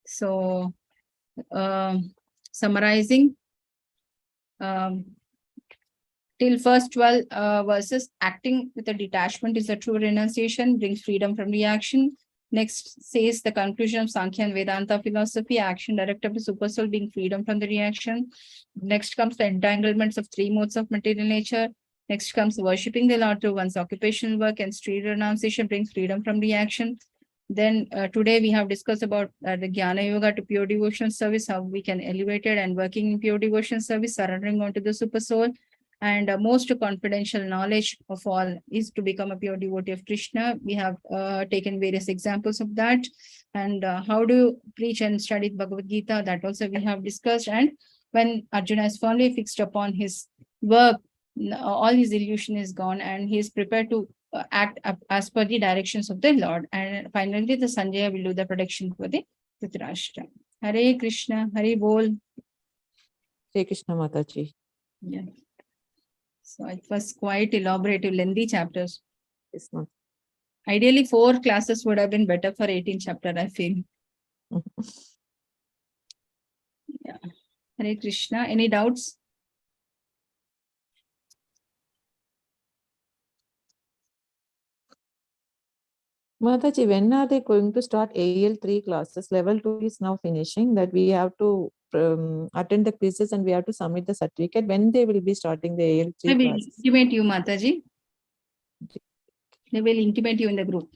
B: so summarizing, till first 12 verses, acting with a detachment is a true renunciation, brings freedom from reaction. Next says the conclusion of Sankhya and Vedanta philosophy, action directed to supersoul, being freedom from the reaction. Next comes the entanglements of three modes of material nature. Next comes worshipping the Lord through one's occupational work, and street renunciation brings freedom from reaction. Then today we have discussed about the Jnana Yoga to pure devotion service, how we can elevate it, and working in pure devotion service, surrendering onto the super soul. And most confidential knowledge of all is to become a pure devotee of Krishna. We have taken various examples of that. And how to preach and study Bhagavad Gita, that also we have discussed. And when Arjuna is firmly fixed upon his work, all his illusion is gone, and he is prepared to act as per the directions of the Lord. And finally, the Sanjaya will do the protection for the Dhritarashtra. Hare Krishna, Hare Bol.
C: Hare Krishna Mataji.
B: Yeah. So it was quite elaborative, lengthy chapters.
C: Yes, ma'am.
B: Ideally, 4 classes would have been better for 18 chapter, I feel. Yeah. Hare Krishna. Any doubts?
C: Mataji, when are they going to start AL3 classes? Level 2 is now finishing, that we have to attend the quizzes and we have to submit the certificate. When they will be starting the AL3
B: I will
C: classes?
B: intimate you, Mataji. They will intimate you in the group.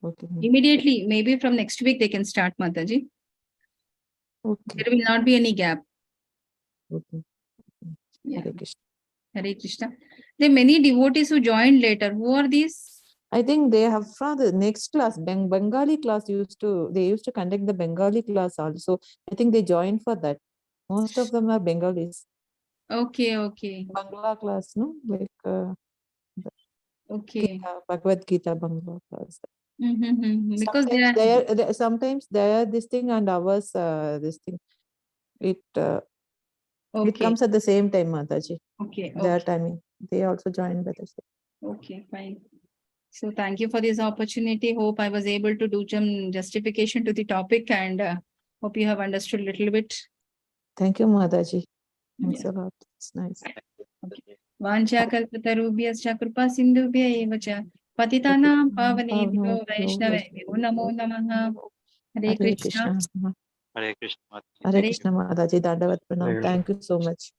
C: Okay.
B: Immediately, maybe from next week, they can start, Mataji.
C: Okay.
B: There will not be any gap.
C: Okay.
B: Yeah.
C: Hare Krishna.
B: Hare Krishna. There are many devotees who joined later. Who are these?
C: I think they have from the next class, Bengali class they used to conduct the Bengali class also. I think they joined for that. Most of them are Bengalis.
B: Okay, okay.
C: Bangla class, no? Like
B: Okay.
C: Bhagavad Gita Bangla class.
B: Because
C: Sometimes they are this thing and ours this thing. It comes at the same time, Mataji.
B: Okay.
C: Their timing. They also joined by the same.
B: Okay, fine. So thank you for this opportunity. Hope I was able to do some justification to the topic, and hope you have understood a little bit.
C: Thank you, Mataji. Thanks a lot. It's nice.
B: Vancha kalpatarubhyascha kripa sindhubhya eva cha patitanam pavanebhyo vaishnavebhyo namo namaha. Hare Krishna.
D: Hare Krishna.
C: Hare Krishna Mataji. Dandavat Pranam. Thank you so much.